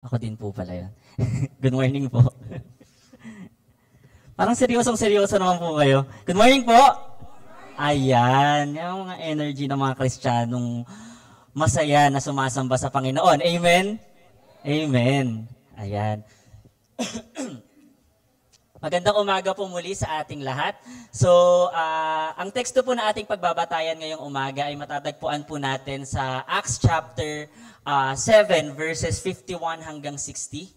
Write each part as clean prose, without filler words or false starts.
Ako din po pala yun. Good morning po. Parang seryosong-seryoso naman po kayo. Good morning po! Ayan, yung mga energy ng mga Kristiyanong masaya na sumasamba sa Panginoon. Amen? Amen. Ayan. Magandang umaga po muli sa ating lahat. So, ang teksto po na ating pagbabatayan ngayong umaga ay matatagpuan po natin sa Acts chapter 7 verses 51 hanggang 60.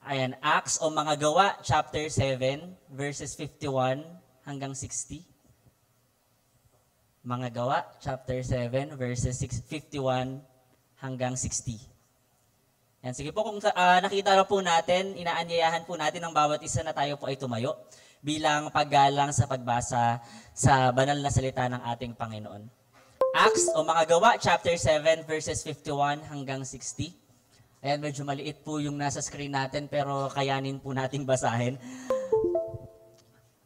Ayan, Acts o mga gawa chapter 7 verses 51 hanggang 60. Mga gawa chapter 7 verses 51 hanggang 60. Yan, sige po, kung nakita na po natin, inaanyayahan po natin ang bawat isa na tayo po ay tumayo bilang paggalang sa pagbasa sa banal na salita ng ating Panginoon. Acts o mga gawa, chapter 7, verses 51 hanggang 60. Ayan, medyo maliit po yung nasa screen natin pero kayanin po nating basahin.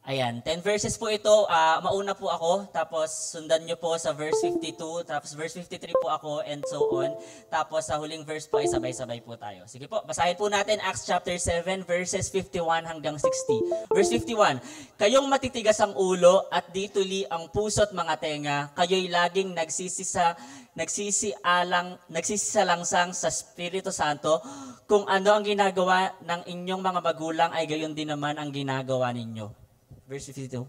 Ayan, 10 verses po ito. Mauna po ako, tapos sundan nyo po sa verse 52, tapos verse 53 po ako, and so on. Tapos sa huling verse po ay sabay-sabay po tayo. Sige po, basahin po natin Acts chapter 7, verses 51 hanggang 60. Verse 51, kayong matitigas ang ulo at di tuli ang puso't mga tenga, kayo'y laging nagsisisalangsang sa Espiritu Santo, kung ano ang ginagawa ng inyong mga magulang ay gayon din naman ang ginagawa ninyo. Verse 52.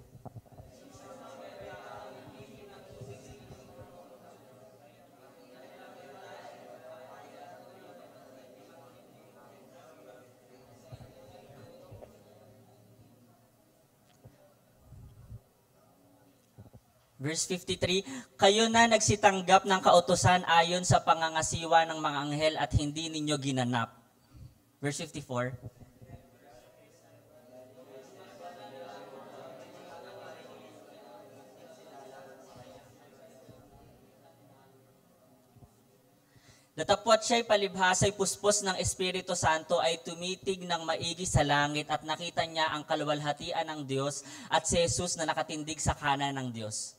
Verse 53, kayo na nagsitanggap ng kautusan ayon sa pangangasiwa ng mga anghel at hindi ninyo ginanap. Verse 54. Datapwat siya'y palibhasa'y puspos ng Espiritu Santo ay tumitig ng maigi sa langit at nakita niya ang kaluwalhatian ng Diyos at si Jesus na nakatindig sa kanan ng Diyos.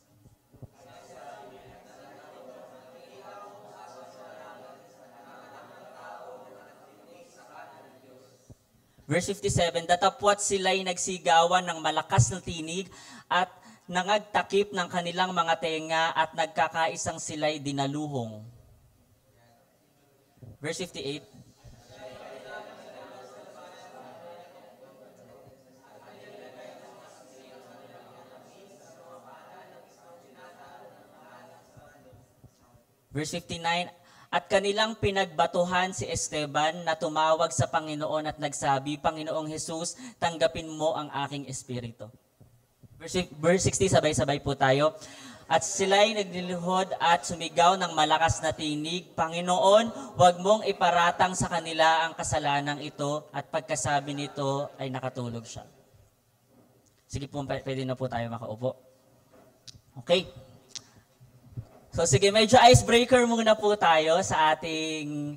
Verse 57, datapwat sila'y nagsigawan ng malakas na tinig at nangagtakip ng kanilang mga tenga at nagkakaisang sila'y dinaluhong. Verse 58. Verse 59. At kanilang pinagbatuhan si Esteban na tumawag sa Panginoon at nagsabi, Panginoong Jesus, tanggapin mo ang aking espiritu. Verse 60, sabay-sabay po tayo. At sila'y naglilihod at sumigaw ng malakas na tinig, Panginoon, huwag mong iparatang sa kanila ang kasalanang ito, at pagkasabi nito ay nakatulog siya. Sige po, pwede na po tayo makaupo. Okay. So sige, medyo icebreaker muna po tayo sa ating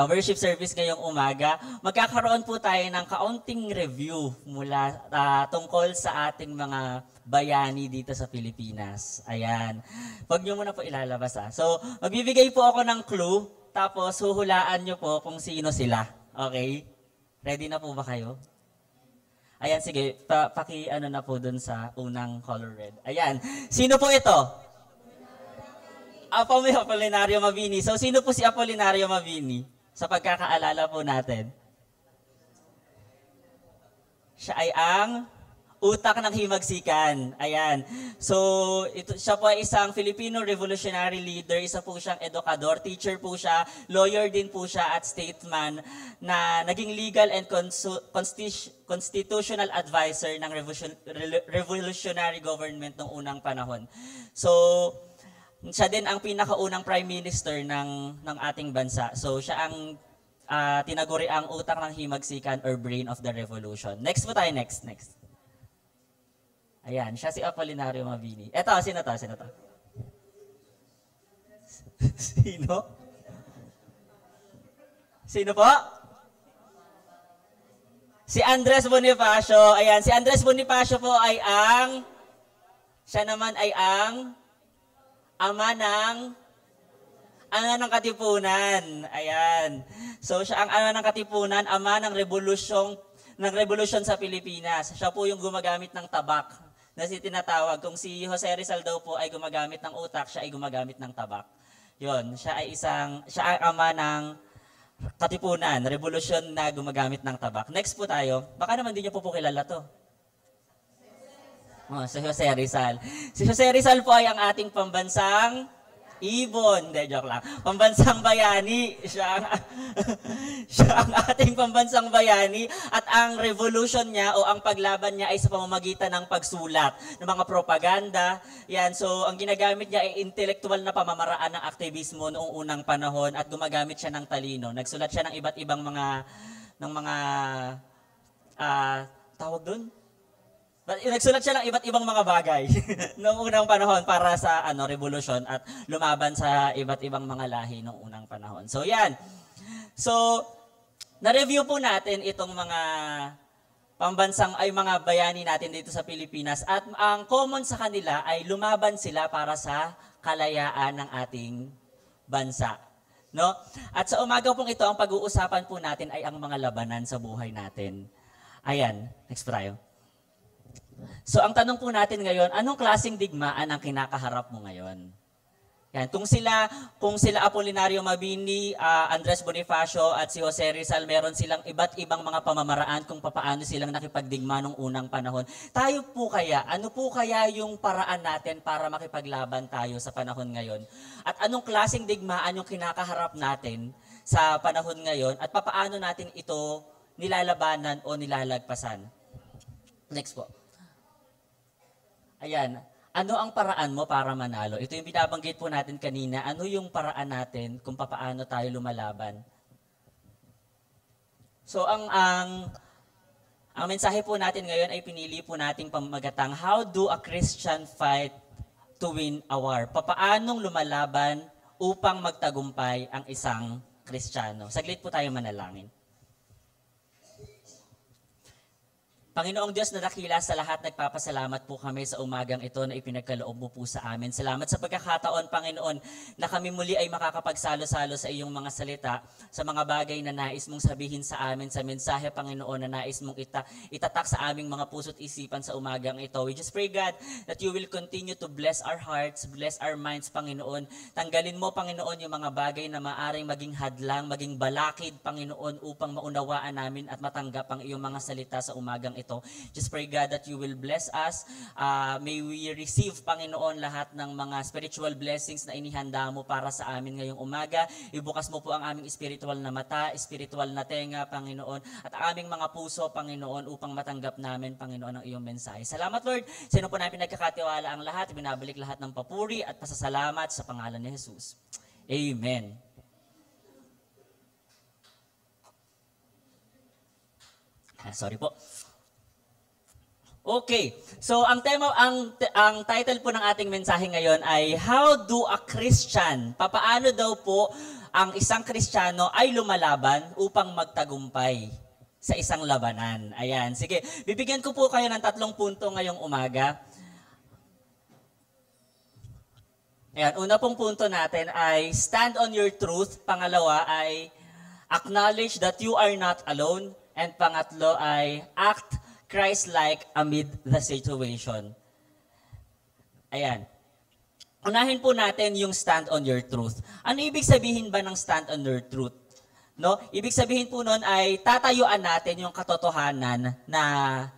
worship service ngayong umaga. Magkakaroon po tayo ng kaunting review mula tungkol sa ating mga bayani dito sa Pilipinas. Ayan. Huwag nyo muna po ilalabas ha. So, magbibigay po ako ng clue, tapos huhulaan nyo po kung sino sila. Okay? Ready na po ba kayo? Ayan, sige. Paki-ano na po dun sa unang color red. Ayan. Sino po ito? Apolinario Mabini. So, sino po si Apolinario Mabini? Sa pagkakaalala po natin. Siya ay ang utak ng himagsikan. Ayan. So, siya po ay isang Filipino revolutionary leader. Isa po siyang edukador. Teacher po siya. Lawyer din po siya at statesman na naging legal and constitutional advisor ng revolutionary government noong unang panahon. So, siya din ang pinakaunang prime minister ng ating bansa. So, siya ang tinaguri ang utak ng himagsikan or brain of the revolution. Next po tayo, next. Ayan, siya si Apolinario Mabini. Eto, sino to? Sino? Sino po? Si Andres Bonifacio. Ayan, si Andres Bonifacio po ay siya naman ay ang ama ng Ana ng Katipunan. Ayan. So siya ang ana ng Katipunan, ama ng revolusyon sa Pilipinas. Siya po yung gumagamit ng tabak na tinatawag. Kung si Jose Rizal daw po ay gumagamit ng utak, siya ay gumagamit ng tabak. Yon, siya ang ama ng Katipunan, revolusyon na gumagamit ng tabak. Next po tayo, baka naman di niyo po kilala to. Oh, si Jose Rizal. Si Jose Rizal po ay ang ating pambansang ibon. Hindi, joke lang. Pambansang bayani. Siya ang ating pambansang bayani. At ang revolution niya o ang paglaban niya ay sa pamamagitan ng pagsulat ng mga propaganda. Yan. So, ang ginagamit niya ay intelektual na pamamaraan ng aktivismo noong unang panahon at gumagamit siya ng talino. Nagsulat siya ng iba't ibang tawag doon? Nagsulat siya ng iba't ibang mga bagay noong unang panahon para sa revolusyon at lumaban sa iba't ibang mga lahi noong unang panahon. So yan. So na-review po natin itong mga mga bayani natin dito sa Pilipinas at ang common sa kanila ay lumaban sila para sa kalayaan ng ating bansa. No? At sa umaga pong ito, ang pag-uusapan po natin ay ang mga labanan sa buhay natin. Ayan, next po tayo. So ang tanong po natin ngayon, anong klaseng digmaan ang kinakaharap mo ngayon? Yan, kung sila Apolinario Mabini, Andres Bonifacio at si Jose Rizal, meron silang iba't ibang mga pamamaraan kung paano silang nakipagdigma nung unang panahon. Tayo po kaya, ano po kaya yung paraan natin para makipaglaban tayo sa panahon ngayon? At anong klaseng digmaan yung kinakaharap natin sa panahon ngayon at paano natin ito nilalabanan o nilalagpasan? Next po. Ayan, ano ang paraan mo para manalo? Ito yung binabanggit po natin kanina. Ano yung paraan natin kung paano tayo lumalaban? So ang mensahe po natin ngayon ay pinili po nating pamagatang, How do a Christian fight to win a war? Papaanong lumalaban upang magtagumpay ang isang Kristiyano? Saglit po tayo manalangin. Panginoong Diyos na dakila sa lahat, nagpapasalamat po kami sa umagang ito na ipinagkaloob mo po sa amin. Salamat sa pagkakataon, Panginoon, na kami muli ay makakapagsalo-salo sa iyong mga salita, sa mga bagay na nais mong sabihin sa amin, sa mensahe, Panginoon, na nais mong itatak sa aming mga puso't isipan sa umagang ito. We just pray, God, that you will continue to bless our hearts, bless our minds, Panginoon. Tanggalin mo, Panginoon, yung mga bagay na maaring maging hadlang, maging balakid, Panginoon, upang maunawaan namin at matanggap ang iyong mga salita sa umagang ito. Just pray, God, that you will bless us. May we receive, Panginoon, lahat ng mga spiritual blessings na inihanda mo para sa amin ngayong umaga. Ibukas mo po ang aming spiritual na mata, spiritual na tenga, Panginoon, at ang aming mga puso, Panginoon, upang matanggap namin, Panginoon, ang iyong mensahe. Salamat, Lord. Sino po namin nagkakatiwala ang lahat, binabalik lahat ng papuri at pasasalamat sa pangalan ni Jesus. Amen. Sorry po. Okay, so ang title po ng ating mensahe ngayon ay How do a Christian? Papaano daw po ang isang Kristiyano ay lumalaban upang magtagumpay sa isang labanan? Ayan, sige, bibigyan ko po kayo ng 3 punto ngayong umaga. Ayan, una pong punto natin ay stand on your truth. Pangalawa ay acknowledge that you are not alone. And pangatlo ay act Christ-like amid the situation. Ayan. Unahin po natin yung stand on your truth. Ano ibig sabihin ba ng stand on your truth? No? Ibig sabihin po nun ay tatayuan natin yung katotohanan na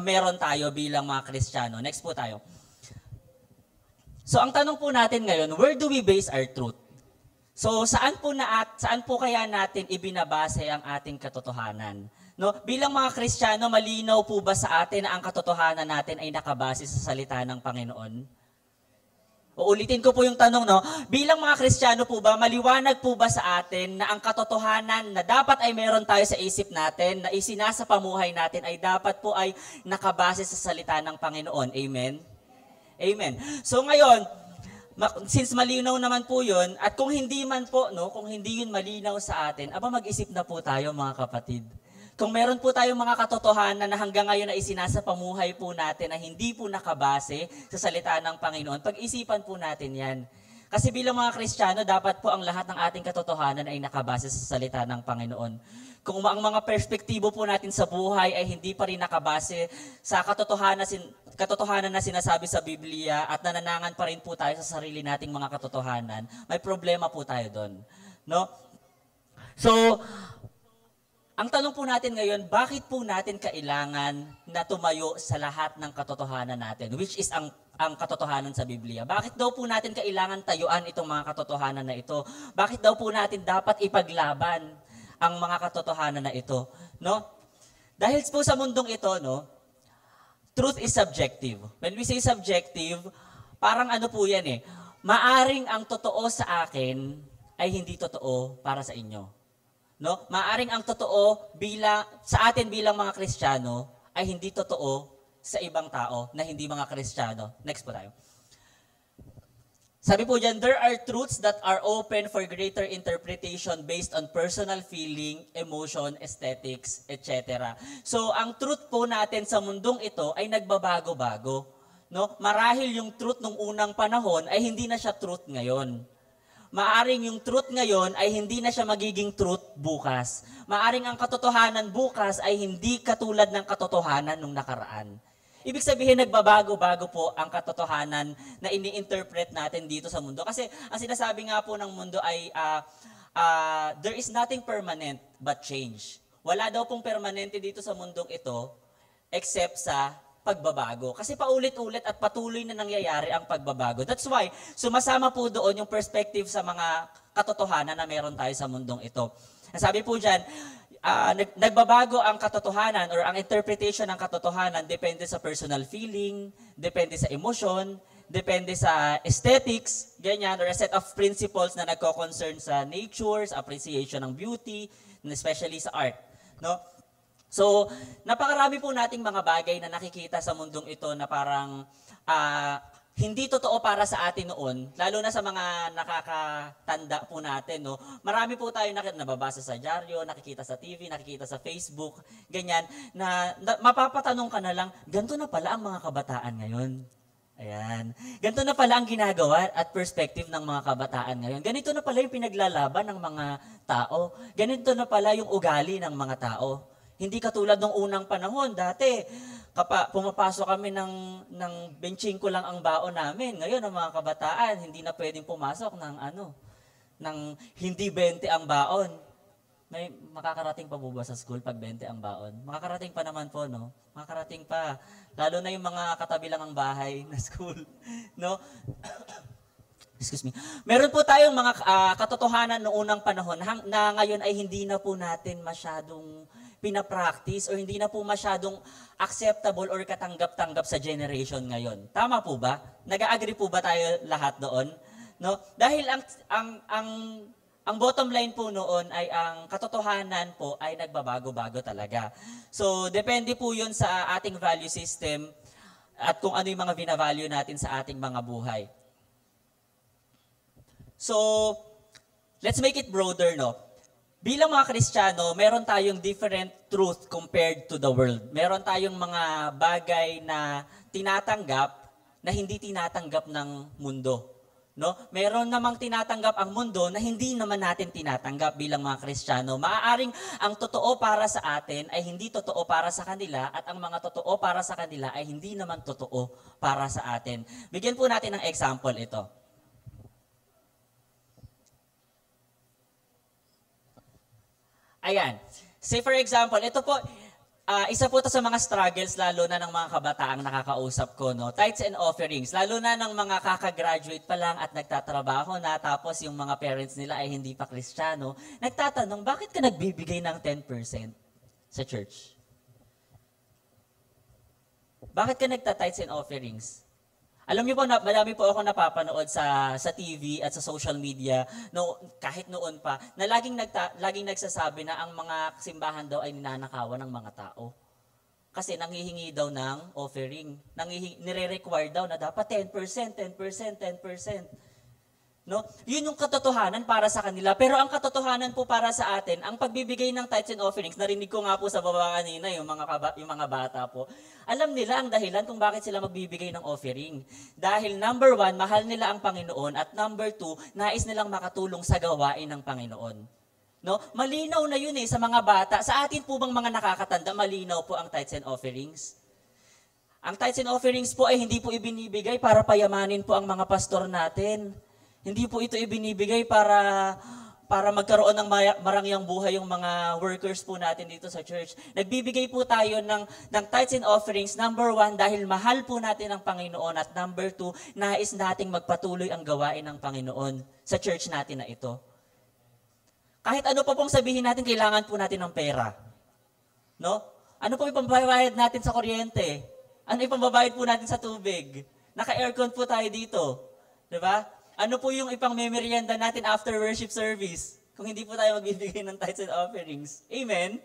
meron tayo bilang mga Kristiyano. Next po tayo. So ang tanong po natin ngayon, where do we base our truth? So saan po kaya natin ibinabase ang ating katotohanan? No, bilang mga Kristiyano, malinaw po ba sa atin na ang katotohanan natin ay nakabase sa salita ng Panginoon? Uulitin ko po yung tanong, no? Bilang mga Kristiyano po ba, maliwanag po ba sa atin na ang katotohanan na dapat ay meron tayo sa isip natin, na isinasa pamuhay natin ay dapat po ay nakabase sa salita ng Panginoon? Amen? Amen. So ngayon, since malinaw naman po yun, at kung hindi man po, no, kung hindi yun malinaw sa atin, mag-isip na po tayo mga kapatid. Kung meron po tayong mga katotohanan na hanggang ngayon na isinasa pamuhay po natin na hindi po nakabase sa salita ng Panginoon, pag-isipan po natin yan. Kasi bilang mga Kristiyano, dapat po ang lahat ng ating katotohanan ay nakabase sa salita ng Panginoon. Kung ang mga perspektibo po natin sa buhay ay hindi pa rin nakabase sa katotohanan na sinasabi sa Biblia at nananangan pa rin po tayo sa sarili nating mga katotohanan, may problema po tayo doon. No? So, ang tanong po natin ngayon, bakit po natin kailangan na tumayo sa lahat ng katotohanan natin, which is ang katotohanan sa Biblia? Bakit daw po natin kailangan tayuan itong mga katotohanan na ito? Bakit daw po natin dapat ipaglaban ang mga katotohanan na ito? No? Dahil po sa mundong ito, no, truth is subjective. When we say subjective, parang ano po yan eh, maaring ang totoo sa akin ay hindi totoo para sa inyo. No? Maaring ang totoo sa atin bilang mga Kristiyano ay hindi totoo sa ibang tao na hindi mga Kristiyano. Next po tayo. Sabi po dyan, there are truths that are open for greater interpretation based on personal feeling, emotion, aesthetics, etc. So, ang truth po natin sa mundong ito ay nagbabago-bago. No? Marahil yung truth nung unang panahon ay hindi na siya truth ngayon. Maaring yung truth ngayon ay hindi na siya magiging truth bukas. Maaring ang katotohanan bukas ay hindi katulad ng katotohanan nung nakaraan. Ibig sabihin, nagbabago-bago po ang katotohanan na ini-interpret natin dito sa mundo. Kasi ang sinasabi nga po ng mundo ay there is nothing permanent but change. Wala daw pong permanente dito sa mundong ito except sa pagbabago. Kasi paulit-ulit at patuloy na nangyayari ang pagbabago. That's why, sumasama po doon yung perspective sa mga katotohanan na meron tayo sa mundong ito. Sabi po dyan, nagbabago ang katotohanan or ang interpretation ng katotohanan depende sa personal feeling, depende sa emosyon, depende sa aesthetics, ganyan, or a set of principles na nagko-concern sa nature, sa appreciation ng beauty, and especially sa art. No? So, napakarami po nating mga bagay na nakikita sa mundong ito na parang hindi totoo para sa atin noon, lalo na sa mga nakakatanda po natin. No? Marami po tayo nababasa sa dyaryo, nakikita sa TV, nakikita sa Facebook, ganyan, na mapapatanong ka na lang, ganito na pala ang mga kabataan ngayon. Ayan. Ganito na pala ang ginagawa at perspective ng mga kabataan ngayon. Ganito na pala yung pinaglalaban ng mga tao. Ganito na pala yung ugali ng mga tao. Hindi katulad ng unang panahon. Dati, pumapasok kami ng benching ko lang ang baon namin. Ngayon, ang mga kabataan, hindi na pwedeng pumasok ng hindi 20 ang baon. May makakarating pa po ba sa school pag 20 ang baon? Makakarating pa naman po, no? Makakarating pa. Lalo na yung mga katabi lang ang bahay na school, no? Excuse me. Meron po tayong mga katotohanan noong unang panahon na ngayon ay hindi na po natin masyadong pinapractice o hindi na po masyadong acceptable or katanggap-tanggap sa generation ngayon. Tama po ba? Nag-agree po ba tayo lahat doon? No? Dahil ang bottom line po noon ay ang katotohanan po ay nagbabago-bago talaga. So, depende po yun sa ating value system at kung ano yung mga binavalue natin sa ating mga buhay. So, let's make it broader, no? Bilang mga Kristiyano, meron tayong different truth compared to the world. Meron tayong mga bagay na tinatanggap na hindi tinatanggap ng mundo. No? Meron namang tinatanggap ang mundo na hindi naman natin tinatanggap bilang mga Kristiyano. Maaaring ang totoo para sa atin ay hindi totoo para sa kanila at ang mga totoo para sa kanila ay hindi naman totoo para sa atin. Bigyan po natin ng example ito. Ayan. Say for example, ito po, isa po ito sa mga struggles lalo na ng mga kabataang nakakausap ko, no? Tithes and offerings. Lalo na ng mga kakagraduate pa lang at nagtatrabaho na tapos yung mga parents nila ay hindi pa Kristiyano, nagtatanong, bakit ka nagbibigay ng 10% sa church? Bakit ka nagta-tithes and offerings? Alam niyo po, madami po ako napapanood sa TV at sa social media, no, kahit noon pa, na laging nagsasabi na ang mga simbahan daw ay ninanakawan ng mga tao. Kasi nanghihingi daw ng offering. Nire-require daw na dapat 10%, 10%, 10%. No? Yun yung katotohanan para sa kanila. Pero ang katotohanan po para sa atin, ang pagbibigay ng tithes and offerings, narinig ko nga po sa baba kanina, yung mga bata po, alam nila ang dahilan kung bakit sila magbibigay ng offering. Dahil number 1, mahal nila ang Panginoon, at number 2, nais nilang makatulong sa gawain ng Panginoon. No? Malinaw na yun sa mga bata. Sa atin po bang mga nakakatanda, malinaw po ang tithes and offerings? Ang tithes and offerings po ay hindi po ibinibigay para payamanin po ang mga pastor natin. Hindi po ito ibinibigay para magkaroon ng marangyang buhay yung mga workers po natin dito sa church. Nagbibigay po tayo ng tithes and offerings, number 1, dahil mahal po natin ang Panginoon, at number 2, nais nating magpatuloy ang gawain ng Panginoon sa church natin na ito. Kahit ano pa pong sabihin natin, kailangan po natin ng pera. No? Ano po ipambayad natin sa kuryente? Ano ipambabayad po natin sa tubig? Naka-aircon po tayo dito. Diba? Ano po yung ipang-memorienda natin after worship service? Kung hindi po tayo magbibigay ng tithes and offerings. Amen?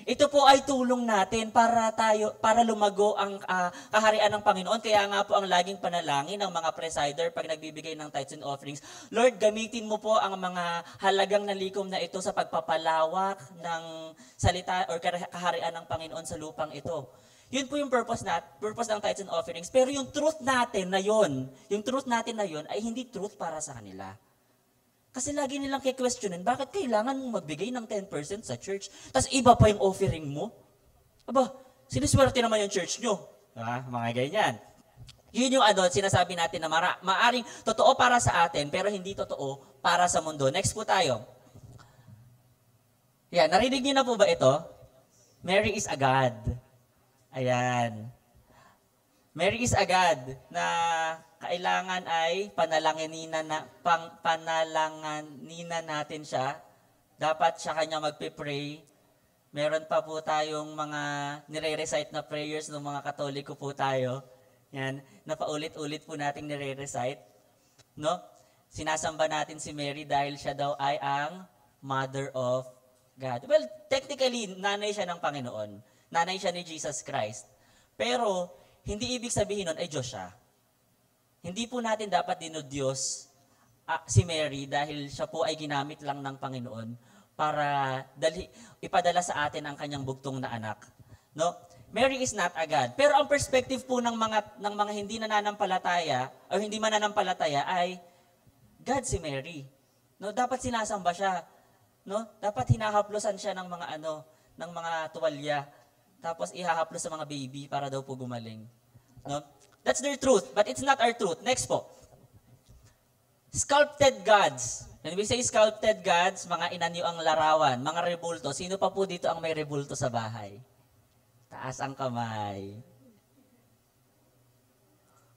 Ito po ay tulong natin para lumago ang kaharian ng Panginoon. Kaya nga po ang laging panalangin ng mga presider pag nagbibigay ng tithes and offerings, Lord, gamitin mo po ang mga halagang nalikom na ito sa pagpapalawak ng salita o kaharian ng Panginoon sa lupang ito. Yun po yung purpose ng tithes and offerings. Pero yung truth natin na yun ay hindi truth para sa kanila. Kasi lagi nilang kikwestyunin, bakit kailangan mong magbigay ng 10% sa church? Tapos iba pa yung offering mo? Aba, siniswerte naman yung church nyo. Mga ganyan. Yun yung sinasabi natin na maaring totoo para sa atin, pero hindi totoo para sa mundo. Next po tayo. Yan, narinig niyo na po ba ito? Mary is a God. Ayan. Mary is a God na kailangan ay panalanginin natin siya. Dapat siya kanya magpipray. Meron pa po tayong mga nire-recite na prayers ng mga Katoliko po tayo. Yan, na paulit-ulit po nating nire-recite. No? Sinasamba natin si Mary dahil siya daw ay ang Mother of God. Well, technically, nanay siya ng Panginoon. Nanay siya ni Jesus Christ. Pero, hindi ibig sabihin nun ay Diyos siya. Hindi po natin dapat dinudiyos si Mary dahil siya po ay ginamit lang ng Panginoon para ipadala sa atin ang kanyang bugtong na anak. No? Mary is not a God. Pero ang perspective po ng mga hindi nananampalataya o hindi mananampalataya ay God si Mary. No, dapat sinasamba siya. No? Dapat hinahaplosan siya ng mga tuwalya. Tapos ihahaplos sa mga baby para daw po gumaling. No? That's their truth, but it's not our truth. Next po. Sculpted gods. When we say sculpted gods, mga inanyo ang larawan, mga rebulto. Sino pa po dito ang may rebulto sa bahay? Taas ang kamay.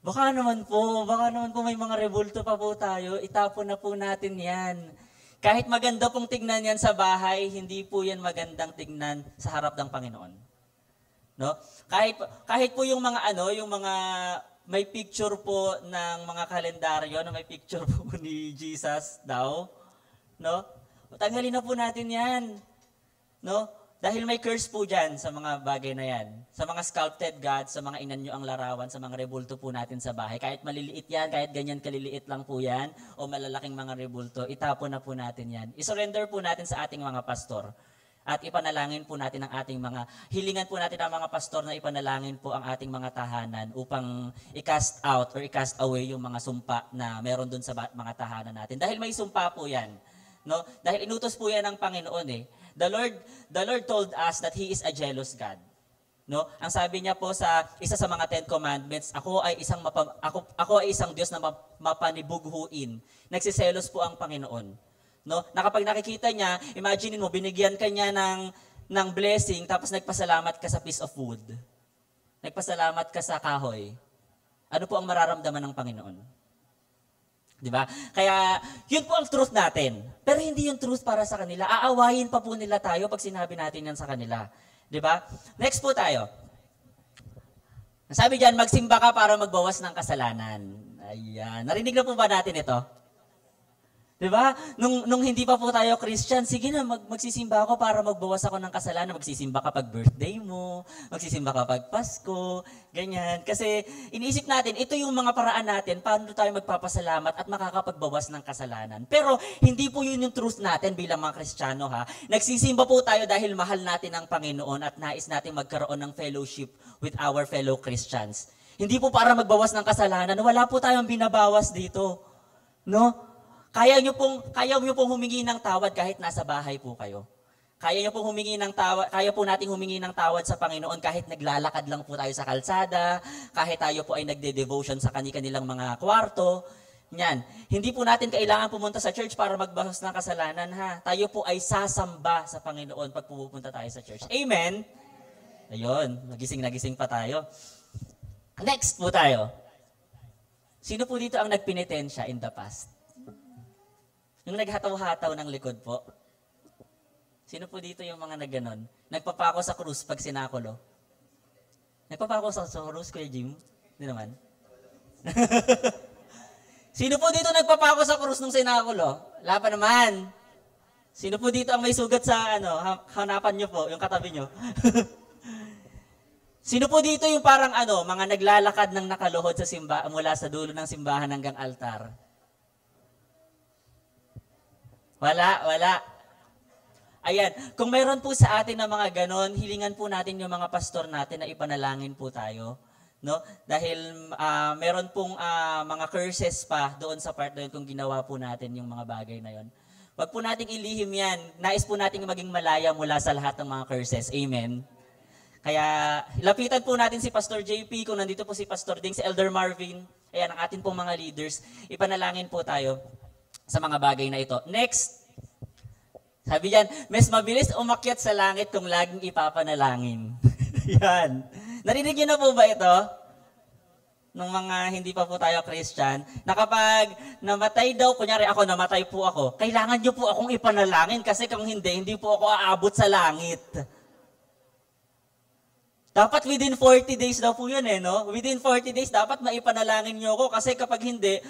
Baka naman po may mga rebulto pa po tayo. Itapon na po natin yan. Kahit maganda pong tignan yan sa bahay, hindi po yan magandang tignan sa harap ng Panginoon. No? Kahit po yung mga may picture po ng mga kalendaryo na may picture po ni Jesus daw, no? Tanggalin na po natin 'yan. No? Dahil may curse po diyan sa mga bagay na 'yan. Sa mga sculpted gods, sa mga inanyo ang larawan, sa mga rebulto po natin sa bahay. Kahit maliliit 'yan, kahit ganyan kaliliit lang po 'yan o malalaking mga rebulto, itapon na po natin 'yan. I-surrender po natin sa ating mga pastor. At ipanalangin po natin hilingan po natin ang mga pastor na ipanalangin po ang ating mga tahanan upang i-cast out or i-cast away yung mga sumpa na meron dun sa mga tahanan natin. Dahil may sumpa po yan. No? Dahil inutos po yan ng Panginoon The Lord told us that He is a jealous God. No? Ang sabi niya po sa isa sa mga 10 commandments, ako ay isang Diyos na mapanibughuin. Nagsiselos po ang Panginoon. No? Na kapag nakikita niya, imagine mo, binigyan ka niya ng blessing, tapos nagpasalamat ka sa piece of wood. Nagpasalamat ka sa kahoy. Ano po ang mararamdaman ng Panginoon? Di ba? Kaya, yun po ang truth natin. Pero hindi yung truth para sa kanila. Aawayin pa po nila tayo pag sinabi natin yan sa kanila. Di ba? Next po tayo. Sabi diyan, magsimba ka para magbawas ng kasalanan. Ayan. Narinig na po ba natin ito? 'Di ba? Nung hindi pa po tayo Christian, sige na magsisimba ako para magbawas ako ng kasalanan. Magsisimba kapag birthday mo, magsisimba kapag Pasko, ganyan. Kasi iniisip natin, ito yung mga paraan natin paano tayo magpapasalamat at makakapagbawas ng kasalanan. Pero hindi po yun yung truth natin bilang mga Kristiyano ha. Nagsisimba po tayo dahil mahal natin ang Panginoon at nais natin magkaroon ng fellowship with our fellow Christians. Hindi po para magbawas ng kasalanan. Wala po tayong binabawas dito. No? Kaya niyo pong humingi ng tawad kahit nasa bahay po kayo. Kaya niyo pong humingi ng tawad, kaya po nating humingi ng tawad sa Panginoon kahit naglalakad lang po tayo sa kalsada, kahit tayo po ay nagde-devotion sa kanilang mga kwarto. Yan. Hindi po natin kailangan pumunta sa church para magbawas ng kasalanan ha. Tayo po ay sasamba sa Panginoon pag pupunta tayo sa church. Amen. Ayun, nagising pa tayo. Next po tayo. Sino po dito ang nagpenitensya in the past? Yung naghataw-hataw ng likod po. Sino po dito yung mga nagganon? Nagpapako sa krus pag sinakulo. Nagpapako sa krus, Kuya Jim? Hindi naman. Sino po dito nagpapako sa krus nung sinakulo? Wala pa naman. Sino po dito ang may sugat sa hanapan nyo po, yung katabi nyo? Sino po dito yung parang mga naglalakad ng nakaluhod sa mula sa dulo ng simbahan hanggang altar? Wala. Ayan, kung mayroon po sa atin na mga ganon, hilingan po natin yung mga pastor natin na ipanalangin po tayo. No? Dahil meron pong mga curses pa doon sa part na yun kung ginawa po natin yung mga bagay na yun. Wag po nating ilihim yan. Nais po nating maging malaya mula sa lahat ng mga curses. Amen. Kaya lapitan po natin si Pastor JP, kung nandito po si Pastor Ding, si Elder Marvin, ayan ang atin pong mga leaders, ipanalangin po tayo sa mga bagay na ito. Next, sabi diyan, mas mabilis umakyat sa langit kung laging ipapanalangin. Yan. Narinig niyo na po ba ito? Nung mga hindi pa po tayo Christian, na kapag namatay daw, kunyari ako, namatay po ako, kailangan niyo po akong ipanalangin kasi kung hindi po ako aabot sa langit. Dapat within 40 days daw po yun no? Within 40 days, dapat maipanalangin niyo ako kasi kapag hindi,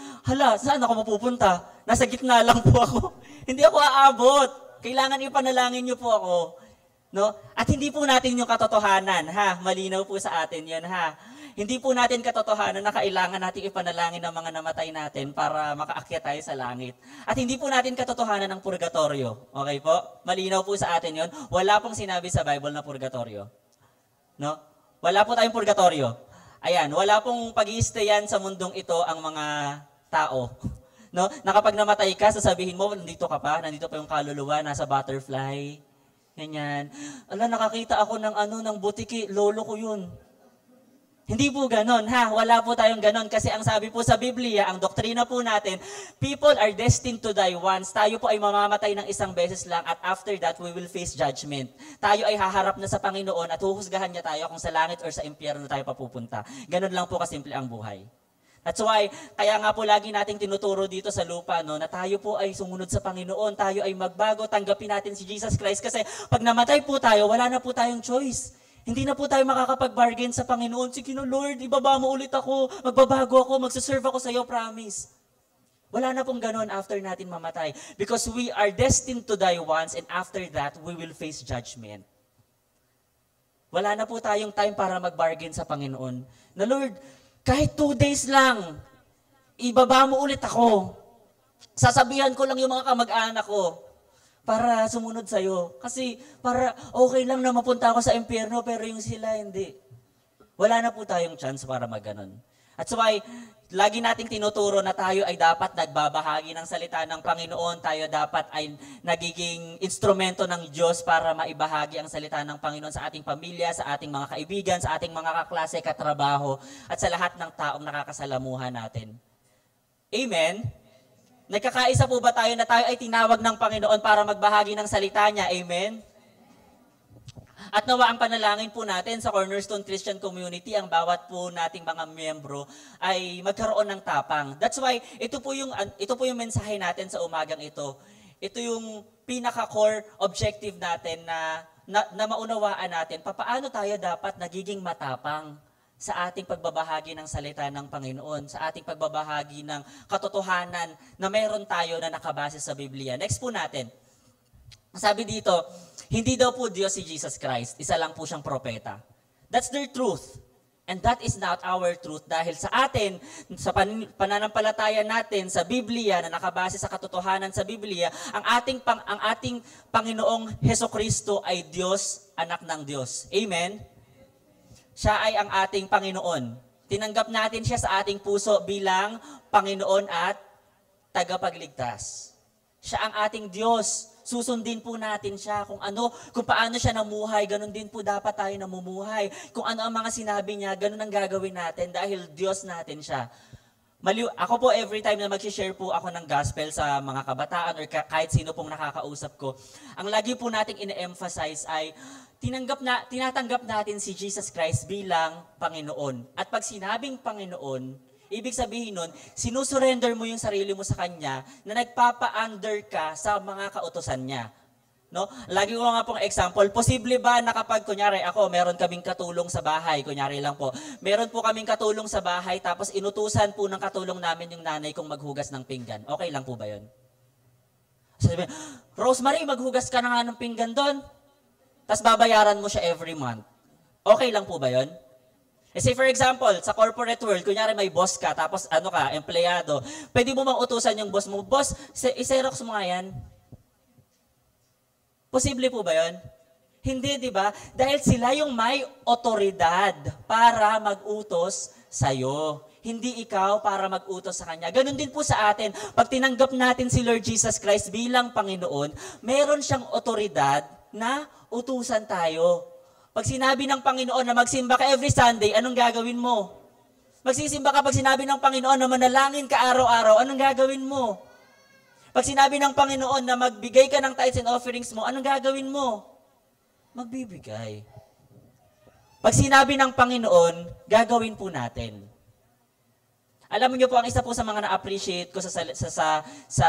saan ako mapupunta? Nasa gitna lang po ako. Hindi ako aabot. Kailangan ipanalangin niyo po ako. No? At hindi po natin yung katotohanan, ha? Malinaw po sa atin yun, ha? Hindi po natin katotohanan na kailangan natin ipanalangin ng mga namatay natin para makaakyat tayo sa langit. At hindi po natin katotohanan ng purgatorio. Okay po? Malinaw po sa atin yun. Wala pong sinabi sa Bible na purgatorio. No? Wala po tayong purgatorio. Ayan, wala pong pag-i-stayan sa mundong ito ang mga tao. No? Na kapag namatay ka, sasabihin mo, nandito ka pa, nandito pa yung kaluluwa, nasa butterfly. Ganyan. Nakakita ako ng butiki, lolo ko yun. Hindi po ganon, ha? Wala po tayong ganon kasi ang sabi po sa Biblia, ang doktrina po natin, people are destined to die once. Tayo po ay mamamatay ng isang beses lang at after that, we will face judgment. Tayo ay haharap na sa Panginoon at huhusgahan niya tayo kung sa langit or sa impyerno tayo papupunta. Ganon lang po kasimple ang buhay. That's why, kaya nga po lagi nating tinuturo dito sa lupa, no, na tayo po ay sumunod sa Panginoon, tayo ay magbago, tanggapin natin si Jesus Christ kasi pag namatay po tayo, wala na po tayong choice. Hindi na po tayo makakapag-bargain sa Panginoon. Sige no Lord, ibaba mo ulit ako, magbabago ako, magsaserve ako sa iyo, promise. Wala na pong ganon after natin mamatay. Because we are destined to die once and after that, we will face judgment. Wala na po tayong time para mag-bargain sa Panginoon. Na Lord, kahit 2 days lang, ibaba mo ulit ako. Sasabihan ko lang yung mga kamag-anak ko para sumunod sa'yo. Kasi para okay lang na mapunta ako sa impyerno pero yung sila hindi. Wala na po tayong chance para mag-ganon. At so lagi nating tinuturo na tayo ay dapat nagbabahagi ng salita ng Panginoon. Tayo dapat ay nagiging instrumento ng Diyos para maibahagi ang salita ng Panginoon sa ating pamilya, sa ating mga kaibigan, sa ating mga kaklase, katrabaho, at sa lahat ng taong nakakasalamuhan natin. Amen? Nagkakaisa po ba tayo na tayo ay tinawag ng Panginoon para magbahagi ng salita niya? Amen? At nawa ang panalangin po natin sa Cornerstone Christian Community, ang bawat po nating mga miyembro ay magkaroon ng tapang. That's why ito po yung mensahe natin sa umagang ito. Ito yung pinaka-core objective natin na maunawaan natin paano tayo dapat nagiging matapang sa ating pagbabahagi ng salita ng Panginoon, sa ating pagbabahagi ng katotohanan na meron tayo na nakabase sa Biblia. Next po natin. Sabi dito, hindi daw po Diyos si Jesus Christ, isa lang po siyang propeta. That's their truth. And that is not our truth dahil sa atin, sa pananampalataya natin sa Biblia na nakabase sa katotohanan sa Biblia, ang ating Panginoong Hesukristo ay Diyos, anak ng Diyos. Amen? Siya ay ang ating Panginoon. Tinanggap natin siya sa ating puso bilang Panginoon at tagapagligtas. Siya ang ating Diyos. Susundin po natin siya kung paano siya namuhay, ganun din po dapat tayo namumuhay. Kung ano ang mga sinabi niya, ganun ang gagawin natin dahil Diyos natin siya. Ako po every time na mag-share po ako ng gospel sa mga kabataan or kahit sino pong nakakausap ko, ang lagi po nating ine-emphasize ay tinatanggap natin si Jesus Christ bilang Panginoon. At pag sinabing Panginoon, ibig sabihin nun, sinusurrender mo yung sarili mo sa Kanya na nagpapa-under ka sa mga kautusan niya. No? Lagi ko nga pong example, posible ba na kapag, kunyari ako, meron kaming katulong sa bahay, kunyari lang po, meron po kaming katulong sa bahay, tapos inutusan po ng katulong namin yung nanay kong maghugas ng pinggan. Okay lang po ba yun? Sabi, Rosemary, maghugas ka na nga ng pinggan doon. Tapos babayaran mo siya every month. Okay lang po ba yun? Say for example, sa corporate world, kunyari may boss ka, tapos empleyado, pwede mo bang utusan yung boss mo, boss, i-xerox mo nga yan. Posible po ba yun? Hindi, di ba? Dahil sila yung may otoridad para mag-utos sa'yo. Hindi ikaw para mag-utos sa Kanya. Ganon din po sa atin. Pag tinanggap natin si Lord Jesus Christ bilang Panginoon, meron siyang otoridad na utusan tayo. Pag sinabi ng Panginoon na magsimba ka every Sunday, anong gagawin mo? Magsisimba ka pag sinabi ng Panginoon na manalangin ka araw-araw, anong gagawin mo? Pag sinabi ng Panginoon na magbigay ka ng tithes and offerings mo, anong gagawin mo? Magbibigay. Pag sinabi ng Panginoon, gagawin po natin. Alam niyo po, ang isa po sa mga na-appreciate ko sa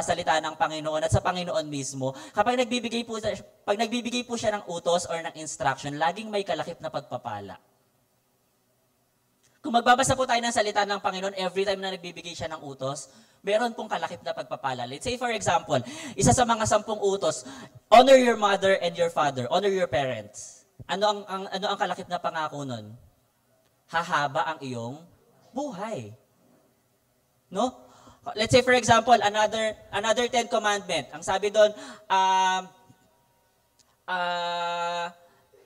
salita ng Panginoon at sa Panginoon mismo, pag nagbibigay po siya ng utos or ng instruction, laging may kalakip na pagpapala. Kung magbabasa po tayo ng salita ng Panginoon, every time na nagbibigay siya ng utos, meron pong kalakip na pagpapala. Let's say for example, isa sa mga 10 utos, honor your mother and your father, honor your parents. Ano ang kalakip na pangako nun? Hahaba ang iyong buhay. No? Let's say for example, another 10 commandment. Ang sabi doon,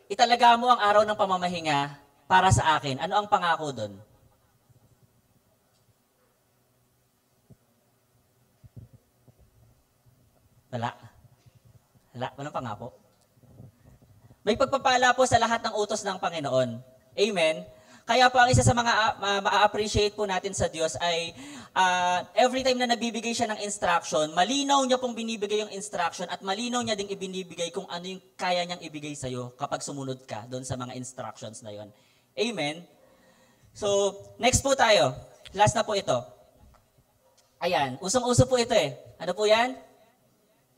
italaga mo ang araw ng pamamahinga para sa akin. Ano ang pangako doon? Walang pangako. May pagpapala po sa lahat ng utos ng Panginoon. Amen? Kaya po ang isa sa mga ma-appreciate po natin sa Diyos ay every time na nagbibigay siya ng instruction, malinaw niya pong binibigay yung instruction at malinaw niya ding ibinibigay kung ano yung kaya niyang ibigay sa'yo kapag sumunod ka doon sa mga instructions na yon. Amen? So, next po tayo. Last na po ito. Ayan, usong-uso po ito eh. Ano po yan?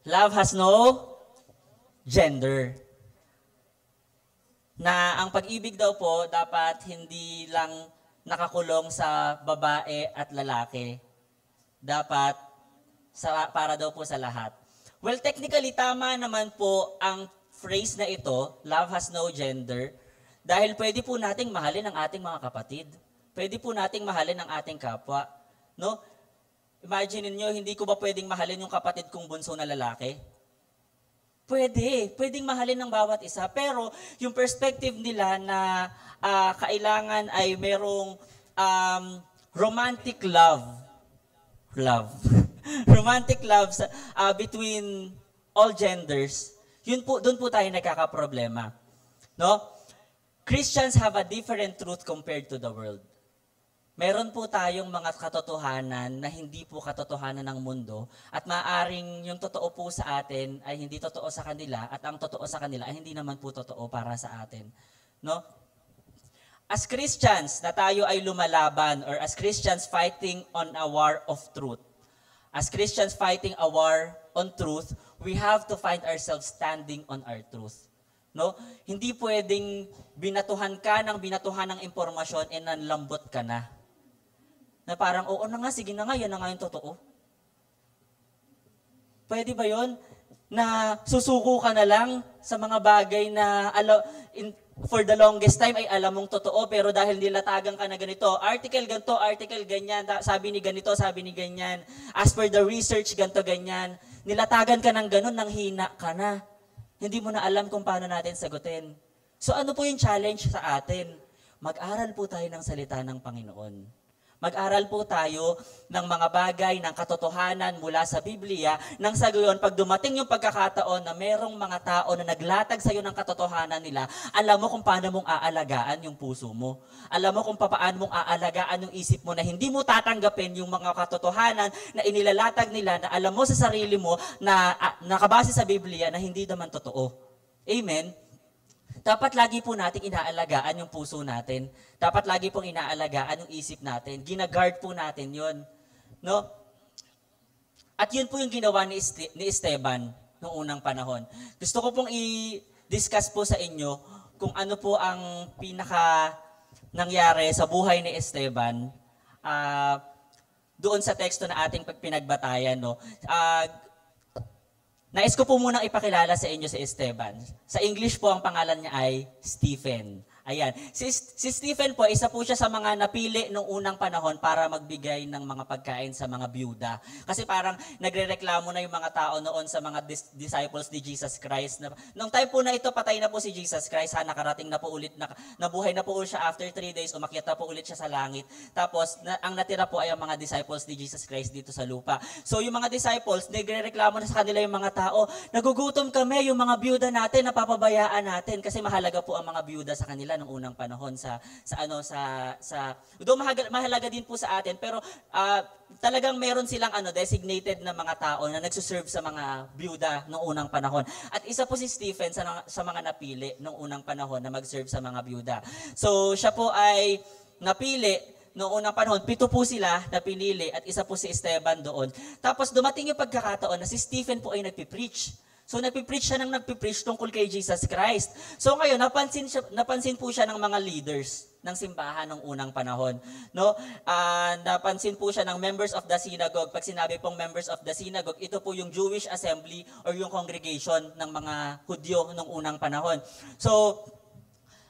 Love has no gender. Na ang pag-ibig daw po dapat hindi lang nakakulong sa babae at lalaki. Dapat para daw po sa lahat. Well, technically tama naman po ang phrase na ito, love has no gender, dahil pwede po nating mahalin ang ating mga kapatid. Pwede po nating mahalin ang ating kapwa. No? Imagine niyo, hindi ko ba pwedeng mahalin yung kapatid kong bunso na lalaki? Pwedeng mahalin ng bawat isa. Pero yung perspective nila na kailangan ay merong romantic love. Romantic love between all genders. Doon po tayo nagkakaproblema. No? Christians have a different truth compared to the world. Meron po tayong mga katotohanan na hindi po katotohanan ng mundo at maaaring yung totoo po sa atin ay hindi totoo sa kanila at ang totoo sa kanila ay hindi naman po totoo para sa atin. No? As Christians na tayo ay lumalaban or as Christians fighting on a war of truth, as Christians fighting a war on truth, we have to find ourselves standing on our truth. No? Hindi pwedeng binatuhan ka ng binatuhan ng impormasyon and nanlambot ka na. Na parang, oo na nga, sige na nga, yan na nga yung totoo. Pwede ba yon na susuko ka na lang sa mga bagay na for the longest time ay alam mong totoo, pero dahil nilatagan ka na ganito, article ganito, article ganyan, sabi ni ganito, sabi ni ganyan, as per the research, ganito, ganyan, nilatagan ka ng ganun, nang hina ka na. Hindi mo na alam kung paano natin sagutin. So ano po yung challenge sa atin? Mag-aral po tayo ng salita ng Panginoon. Mag-aral po tayo ng mga bagay, ng katotohanan mula sa Biblia, nang sa gayon, pag dumating yung pagkakataon na merong mga tao na naglatag sa iyo ng katotohanan nila, alam mo kung paano mong aalagaan yung puso mo. Alam mo kung paano mong aalagaan yung isip mo na hindi mo tatanggapin yung mga katotohanan na inilalatag nila na alam mo sa sarili mo na nakabase sa Biblia na hindi naman totoo. Amen? Dapat lagi po nating inaalagaan yung puso natin. Dapat lagi pong inaalagaan yung isip natin. Ginaguard po natin yun. No? At yun po yung ginawa ni Esteban noong unang panahon. Gusto ko pong i-discuss po sa inyo kung ano po ang pinaka nangyari sa buhay ni Esteban doon sa teksto na ating pinagbatayan. No? Nais ko po munang ipakilala sa inyo si Esteban. Sa English po ang pangalan niya ay Stephen. Ayan. Si Stephen po, isa po siya sa mga napili noong unang panahon para magbigay ng mga pagkain sa mga byuda. Kasi parang nagrereklamo na yung mga tao noon sa mga disciples ni Jesus Christ. Nung time po na ito, patay na po si Jesus Christ. Nakarating na po ulit, nabuhay na po ulit siya after 3 days, umakyat na po ulit siya sa langit. Tapos, ang natira po ay ang mga disciples ni Jesus Christ dito sa lupa. So, yung mga disciples, nagrereklamo na sa kanila yung mga tao, nagugutom kami, yung mga byuda natin, napapabayaan natin. Kasi mahalaga po ang mga byuda sa kanila nung unang panahon though mahalaga din po sa atin, pero talagang meron silang designated na mga tao na nagsuserve sa mga byuda nung unang panahon. At isa po si Stephen sa mga napili nung unang panahon na mag-serve sa mga byuda. So siya po ay napili noong unang panahon, 7 po sila na pinili at isa po si Esteban doon. Tapos dumating yung pagkakataon na si Stephen po ay nagpipreach. So nagpipreach siya tungkol kay Jesus Christ. So ngayon, napansin po siya ng mga leaders ng simbahan ng unang panahon. No? Napansin po siya ng members of the synagogue. Pag sinabi pong members of the synagogue, ito po yung Jewish assembly or yung congregation ng mga Hudyo ng unang panahon. So,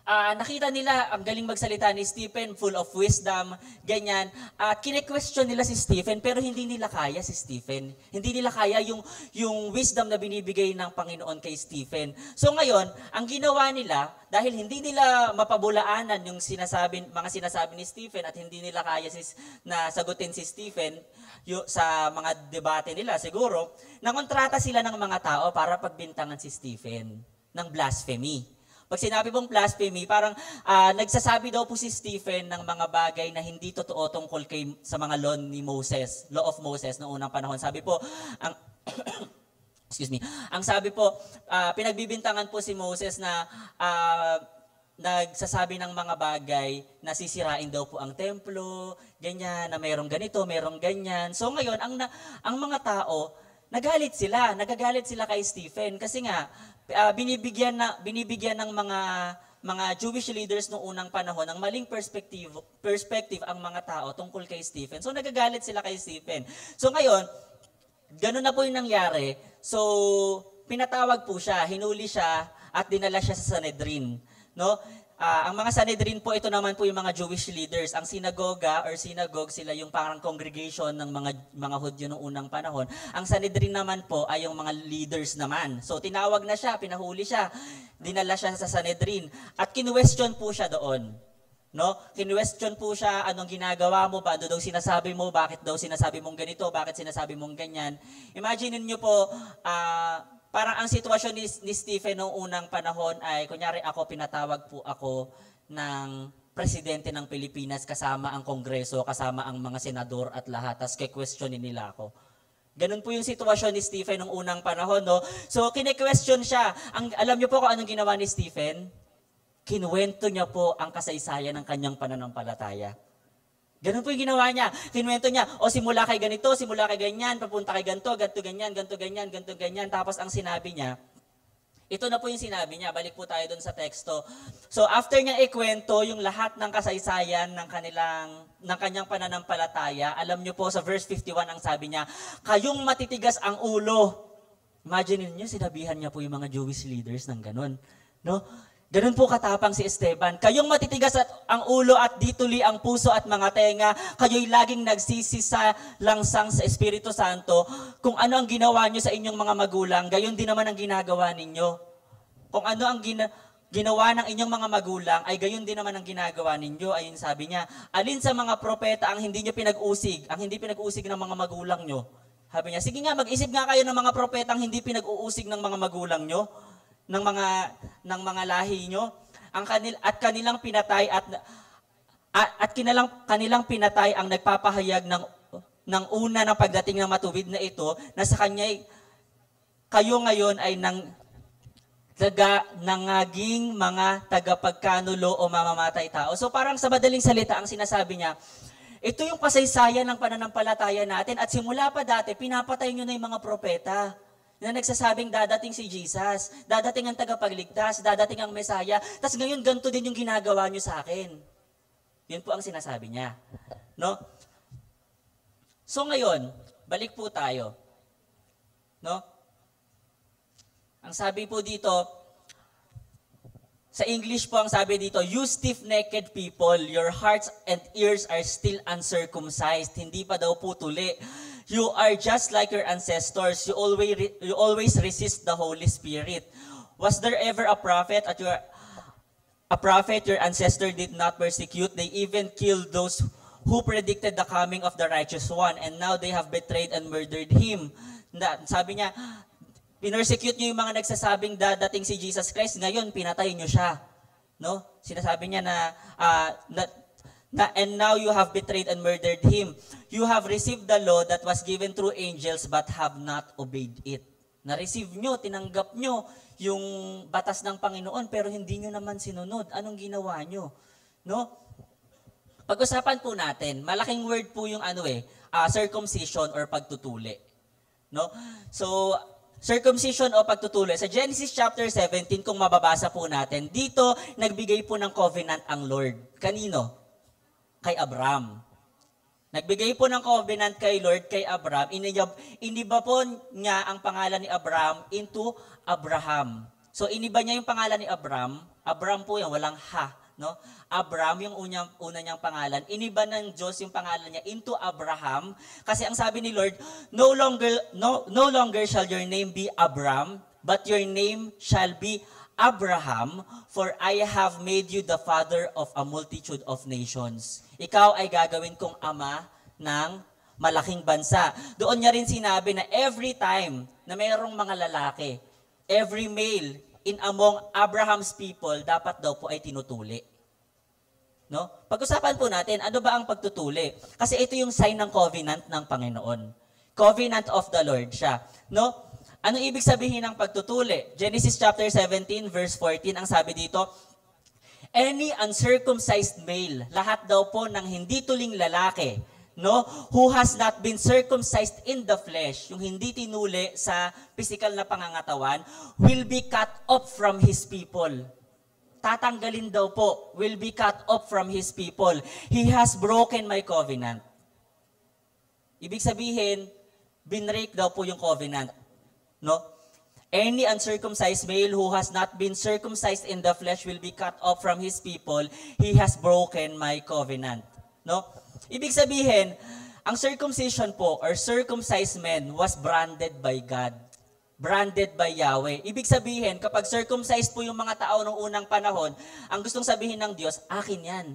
nakita nila, ang galing magsalita ni Stephen, full of wisdom, ganyan. At kine-question nila si Stephen, pero hindi nila kaya si Stephen. Hindi nila kaya yung wisdom na binibigay ng Panginoon kay Stephen. So ngayon, ang ginawa nila, dahil hindi nila mapabulaanan yung mga sinasabi ni Stephen at hindi nila kaya na sagutin si Stephen sa mga debate nila, siguro, nangontrata sila ng mga tao para pagbintangan si Stephen ng blasphemy. Pag sinabi mong blasphemy, parang nagsasabi daw po si Stephen ng mga bagay na hindi totoo tungkol sa mga law of Moses noong unang panahon. Sabi po, ang sabi po, pinagbibintangan po si Moses na nagsasabi ng mga bagay na sisirain daw po ang templo, ganyan, na merong ganito, merong ganyan. So ngayon, ang mga tao, nagagalit sila kay Stephen kasi nga, binibigyan ng mga Jewish leaders noong unang panahon ng maling perspective ang mga tao tungkol kay Stephen. So nagagalit sila kay Stephen. So ngayon, ganun na po yung nangyari. So pinatawag po siya, hinuli siya at dinala siya sa Sanhedrin, no? Ang mga Sanhedrin po, ito naman po yung mga Jewish leaders. Ang synagogue, sila yung parang congregation ng mga Hudyo noong unang panahon. Ang Sanhedrin naman po ay yung mga leaders naman. So tinawag na siya, pinahuli siya, dinala siya sa Sanhedrin at kinwestiyon po siya doon. No? Kinwestiyon po siya, anong ginagawa mo ba? Ano daw sinasabi mo? Bakit daw sinasabi mong ganito? Bakit sinasabi mong ganyan? Imagine niyo po, parang ang sitwasyon ni Stephen noong unang panahon ay, kunyari pinatawag po ako ng presidente ng Pilipinas kasama ang Kongreso, kasama ang mga senador at lahat, tapos ke-questionin nila ako. Ganun po yung sitwasyon ni Stephen noong unang panahon, no? So, kine-question siya. Alam niyo po kung anong ginawa ni Stephen? Kinuwento niya po ang kasaysayan ng kanyang pananampalataya. Ganun po yung ginawa niya. Kinuwento niya, simula kay ganito, simula kay ganyan, papunta kay ganito, ganito, ganyan, ganito, ganyan, ganito, ganyan. Tapos ang sinabi niya, Ito na po yung sinabi niya. Balik po tayo doon sa teksto. So after niya ikwento yung lahat ng kasaysayan ng kanyang pananampalataya, alam niyo po sa verse 51 ang sabi niya, kayong matitigas ang ulo. Imagine niyo, sinabihan niya po yung mga Jewish leaders ng ganun. No? Ganun po katapang si Esteban. Kayong matitigas ang ulo at dituli ang puso at mga tenga, kayo'y laging nagsisi sa langsang sa Espiritu Santo. Kung ano ang ginawa niyo sa inyong mga magulang, gayon din naman ang ginagawa ninyo. Kung ano ang ginawa ng inyong mga magulang, ay gayon din naman ang ginagawa ninyo. Ayun sabi niya, alin sa mga propeta ang hindi niyo pinag-usig, ang hindi pinag-usig ng mga magulang niyo? Sabi niya, sige nga, mag-isip nga kayo ng mga propeta ang hindi pinag-uusig ng mga magulang niyo, ng mga lahi nyo, at kanilang pinatay kanilang pinatay ang nagpapahayag ng una ng pagdating ng matuwid na ito, na sa kanya kayo ngayon ay nangaging mga tagapagkanulo o mamamatay tao. So parang sa madaling salita ang sinasabi niya, ito yung kasaysayan ng pananampalataya natin, at simula pa dati, pinapatay nyo na yung mga propeta na nagsasabing dadating si Jesus, dadating ang tagapagligtas, dadating ang Mesaya, tas ngayon ganito din yung ginagawa nyo sa akin. Yun po ang sinasabi niya. No? So ngayon, balik po tayo. No? Ang sabi po dito, sa English po ang sabi dito, you stiff-necked people, your hearts and ears are still uncircumcised. Hindi pa daw po tuli. You are just like your ancestors. You always resist the Holy Spirit. Was there ever a prophet your ancestor did not persecute? They even killed those who predicted the coming of the righteous one, and now they have betrayed and murdered him. Sabi niya, pinersecute niyo yung mga nagsasabing dadating si Jesus Christ, ngayon pinatay niyo siya. No? Sinasabi niya and now you have betrayed and murdered him. You have received the law that was given through angels but have not obeyed it. Na-receive nyo, tinanggap nyo yung batas ng Panginoon pero hindi nyo naman sinunod. Anong ginawa nyo? No? Pag-usapan po natin, malaking word po yung circumcision or pagtutuli. No? So, circumcision o pagtutuli. Sa Genesis chapter 17, kung mababasa po natin, dito nagbigay po ng covenant ang Lord. Kanino? Kay Abraham. Nagbigay po ng covenant kay Lord, kay Abraham. Iniba po niya ang pangalan ni Abraham into Abraham. So iniba niya yung pangalan ni Abraham. Abraham po yan, walang ha. No? Abraham, yung una niyang pangalan. Iniba ng Diyos yung pangalan niya into Abraham. Kasi ang sabi ni Lord, no longer shall your name be Abraham, but your name shall be Abraham, for I have made you the father of a multitude of nations. Ikaw ay gagawin kong ama ng malaking bansa. Doon niya rin sinabi na every time na mayroong mga lalaki, every male in among Abraham's people, dapat daw po ay tinutuli. No? Pag-usapan po natin, ano ba ang pagtutuli? Kasi ito yung sign ng covenant ng Panginoon. Covenant of the Lord siya. No? Anong ibig sabihin ng pagtutuli? Genesis chapter 17 verse 14, ang sabi dito, any uncircumcised male, lahat daw po ng hindi tuling lalaki, no, who has not been circumcised in the flesh, yung hindi tinuli sa physical na pangangatawan, will be cut off from his people. Tatanggalin daw po, will be cut off from his people. He has broken my covenant. Ibig sabihin, binrake daw po yung covenant. No? Any uncircumcised male who has not been circumcised in the flesh will be cut off from his people. He has broken my covenant. No? Ibig sabihin, ang circumcision po or circumcised men was branded by God. Branded by Yahweh. Ibig sabihin, kapag circumcised po yung mga tao noong unang panahon, ang gustong sabihin ng Diyos, akin yan.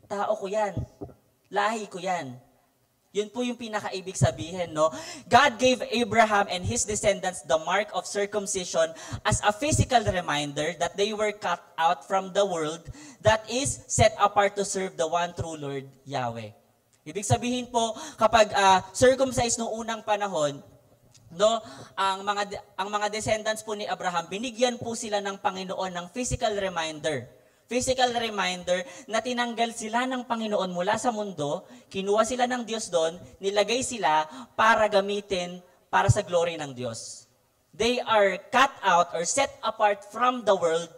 Tao ko yan. Lahi ko yan. Yun po yung pinakaibig sabihin, no? God gave Abraham and his descendants the mark of circumcision as a physical reminder that they were cut out from the world that is set apart to serve the one true Lord, Yahweh. Ibig sabihin po, kapag circumcised noong unang panahon, no, ang mga descendants po ni Abraham, binigyan po sila ng Panginoon ng physical reminder na tinanggal sila ng Panginoon mula sa mundo, kinuha sila ng Diyos doon, nilagay sila para gamitin para sa glory ng Diyos. They are cut out or set apart from the world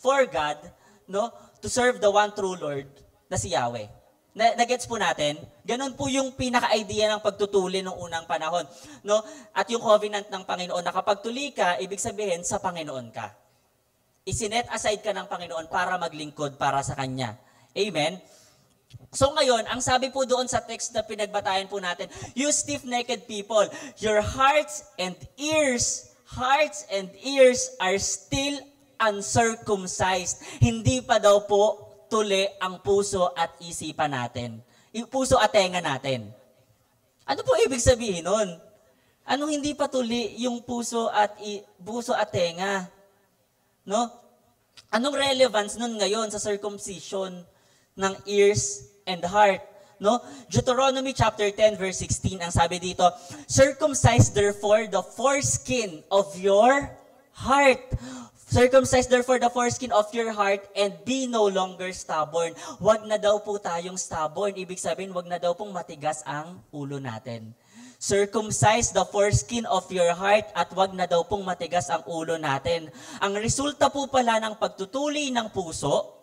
for God, no, to serve the one true Lord na si Yahweh. Nagets po natin? Ganun po yung pinaka-idea ng pagtutuli ng unang panahon, no? At yung covenant ng Panginoon na kapag tuli ka, ibig sabihin sa Panginoon ka. Isinet aside ka ng Panginoon para maglingkod para sa Kanya. Amen? So ngayon, ang sabi po doon sa text na pinagbatayan po natin, you stiff-necked people, your hearts and ears are still uncircumcised. Hindi pa daw po tuli ang puso at isipan natin. Yung puso at tenga natin. Ano po ibig sabihin nun? Anong hindi pa tuli yung puso at tenga? No? Anong relevance nun ngayon sa circumcision ng ears and heart? No? Deuteronomy chapter 10 verse 16 ang sabi dito, circumcise therefore the foreskin of your heart. Circumcise therefore the foreskin of your heart and be no longer stubborn. Wag na daw po tayong stubborn. Ibig sabihin, wag na daw pong matigas ang ulo natin. Circumcise the foreskin of your heart at wag na daw pong matigas ang ulo natin. Ang resulta po pala ng pagtutuli ng puso,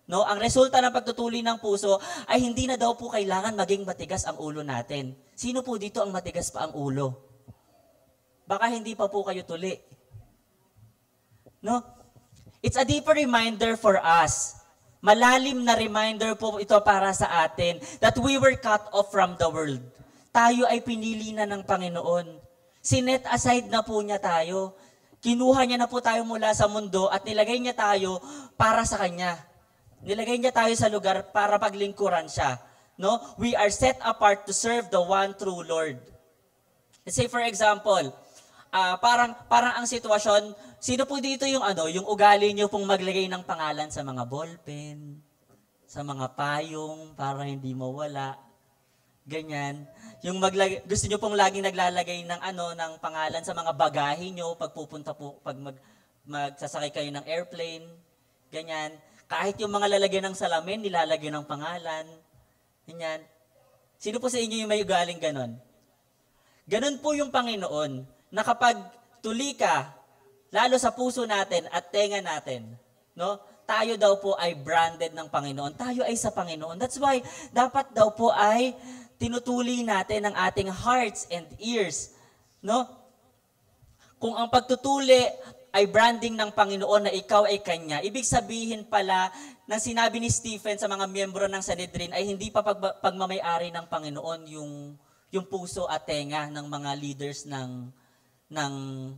no? Ang resulta ng pagtutuli ng puso ay hindi na daw po kailangan maging matigas ang ulo natin. Sino po dito ang matigas pa ang ulo? Baka hindi pa po kayo tuli. No? It's a deeper reminder for us. Malalim na reminder po ito para sa atin that we were cut off from the world. Tayo ay pinili na ng Panginoon. Sinet aside na po niya tayo. Kinuha niya na po tayo mula sa mundo at nilagay niya tayo para sa Kanya. Nilagay niya tayo sa lugar para paglingkuran siya. No? We are set apart to serve the one true Lord. Let's say for example, parang ang sitwasyon, sino po dito yung yung ugali niyo pong maglagay ng pangalan sa mga ballpen, sa mga payong para hindi mawala. Ganyan. Yung gusto niyo pong laging naglalagay ng ng pangalan sa mga bagahe niyo pag pupunta po pag magsasakay kayo ng airplane. Ganyan. Kahit yung mga lalagyan ng salamin, nilalagyan ng pangalan. Ganyan. Sino po sa inyo yung may ugaling ganon? Ganon po yung Panginoon na kapag tuli ka, lalo sa puso natin at tenga natin, no? Tayo daw po ay branded ng Panginoon. Tayo ay sa Panginoon. That's why dapat daw po ay tinutuli natin ang ating hearts and ears, no? Kung ang pagtutuli ay branding ng Panginoon na ikaw ay Kanya, ibig sabihin pala ng sinabi ni Stephen sa mga miyembro ng Sanhedrin ay hindi pa pagmamay-ari ng Panginoon yung puso at tenga ng mga leaders ng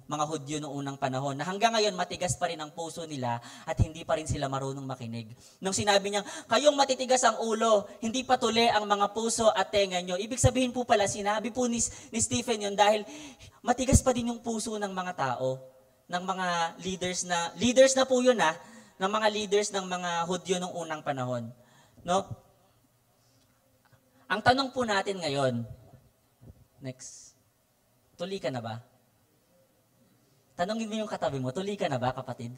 mga Hudyo noong unang panahon, na hanggang ngayon matigas pa rin ang puso nila at hindi pa rin sila marunong makinig. Nung sinabi niya, kayong matitigas ang ulo, hindi pa tuli ang mga puso at tenga nyo. Ibig sabihin po pala, sinabi po ni Stephen yun dahil matigas pa din yung puso ng mga tao, ng mga leaders na po yun ng mga leaders ng mga Hudyo noong unang panahon. No? Ang tanong po natin ngayon, next, tuli ka na ba? Tanongin mo yung katabi mo, tuli ka na ba, kapatid?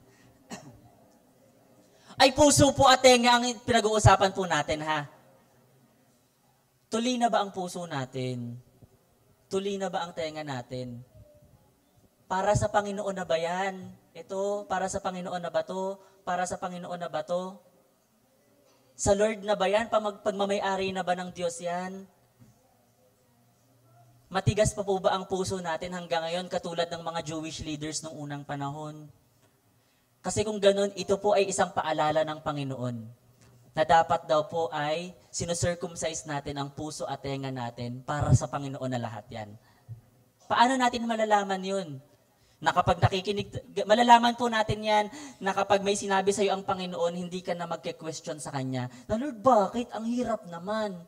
Ay, puso po at tenga ang pinag-uusapan po natin, ha? Tuli na ba ang puso natin? Tuli na ba ang tenga natin? Para sa Panginoon na ba yan? Ito, para sa Panginoon na ba to? Para sa Panginoon na ba to? Sa Lord na ba yan? Pagmamay-ari na ba ng Diyos yan? Matigas pa po ba ang puso natin hanggang ngayon katulad ng mga Jewish leaders noong unang panahon? Kasi kung ganun, ito po ay isang paalala ng Panginoon na dapat daw po ay sinusircumcise natin ang puso at tenga natin para sa Panginoon na lahat yan. Paano natin malalaman yun? Na kapag malalaman po natin yan na kapag may sinabi sa iyo ang Panginoon, hindi ka na magke-question sa Kanya. Na Lord, bakit? Ang hirap naman.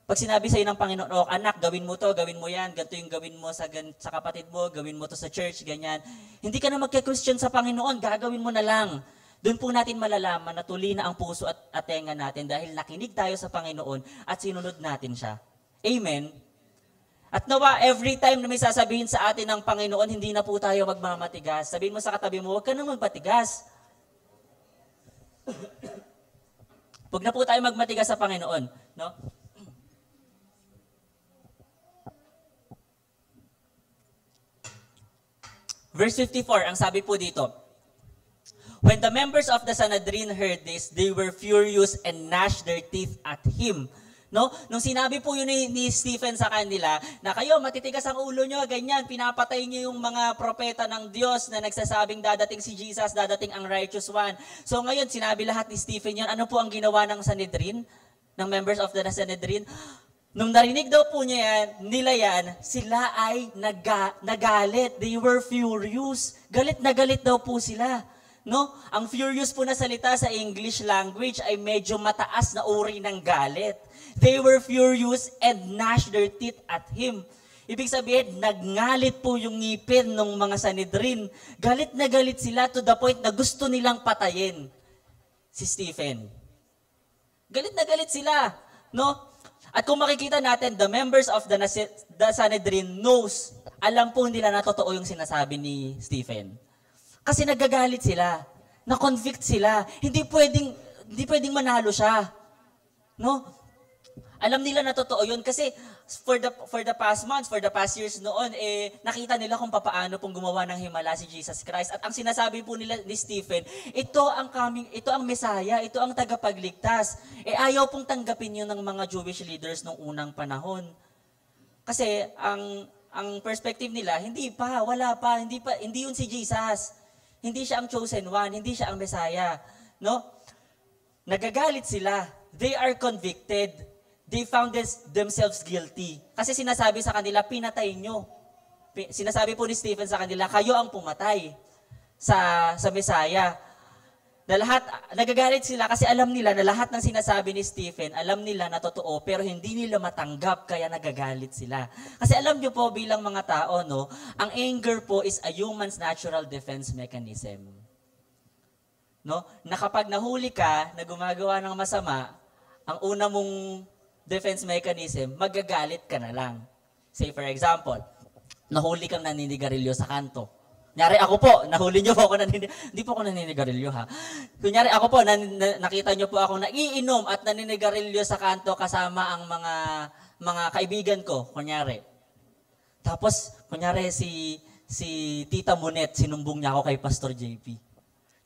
Pag sinabi sa iyo ng Panginoon, oh, anak, gawin mo to, gawin mo yan, ganito yung gawin mo sa kapatid mo, gawin mo to sa church, ganyan. Hindi ka na magke-question sa Panginoon, gagawin mo na lang. Doon po natin malalaman na tuli na ang puso at tenga natin dahil nakinig tayo sa Panginoon at sinunod natin siya. Amen? At nawa, every time na may sasabihin sa atin ng Panginoon, hindi na po tayo magmamatigas. Sabihin mo sa katabi mo, huwag ka na magmatigas. Huwag na po tayo magmatigas sa Panginoon. No? Verse 54, ang sabi po dito, when the members of the Sanhedrin heard this, they were furious and gnashed their teeth at him. No? Nung sinabi po yun ni Stephen sa kanila, na kayo matitigas ang ulo nyo, ganyan, pinapatay nyo yung mga propeta ng Diyos na nagsasabing dadating si Jesus, dadating ang righteous one. So ngayon, sinabi lahat ni Stephen yan, ano po ang ginawa ng Sanhedrin? Ng members of the Sanhedrin? Nung narinig daw po nila yan, sila ay nagalit. They were furious. Galit na galit daw po sila. No? Ang furious po na salita sa English language ay medyo mataas na uri ng galit. They were furious and gnashed their teeth at him. Ibig sabihin, nagngalit po yung ngipin ng mga Sanhedrin. Galit na galit sila to the point na gusto nilang patayin si Stephen. Galit na galit sila. No? At kung makikita natin, the members of the Sanhedrin knows, alam po nila na totoo yung sinasabi ni Stephen. Kasi nagagalit sila, na-convict sila, hindi pwedeng manalo siya. No? Alam nila na totoo yun kasi for the past months, for the past years noon, nakita nila kung paano pong gumawa ng himala si Jesus Christ. At ang sinasabi po nila ni Stephen, ito ang Mesaya, ito ang tagapagligtas. Ayaw pong tanggapin yun ng mga Jewish leaders nung unang panahon. Kasi ang perspective nila, wala pa, hindi yun si Jesus. Hindi siya ang chosen one, hindi siya ang Mesaya. No? Nagagalit sila. They are convicted. They found themselves guilty. Kasi sinasabi sa kanila, pinatay nyo. Sinasabi po ni Stephen sa kanila, kayo ang pumatay sa Mesaya. Nagagalit sila kasi alam nila na lahat ng sinasabi ni Stephen, alam nila na totoo, pero hindi nila matanggap, kaya nagagalit sila. Kasi alam nyo po bilang mga tao, no, ang anger po is a human's natural defense mechanism. No? Na kapag nahuli ka na gumagawa ng masama, ang una mong defense mechanism, magagalit ka na lang. Say for example, nahuli kang naninigarilyo sa kanto. Kunyari ako po, nahuli niyo po ako hindi po ako naninigarilyo ha. Kunyari ako po, nakita niyo po ako naiinom at naninigarilyo sa kanto kasama ang mga kaibigan ko, kunyari. Tapos, kunyari si Tita Monet, sinumbong niya ako kay Pastor JP.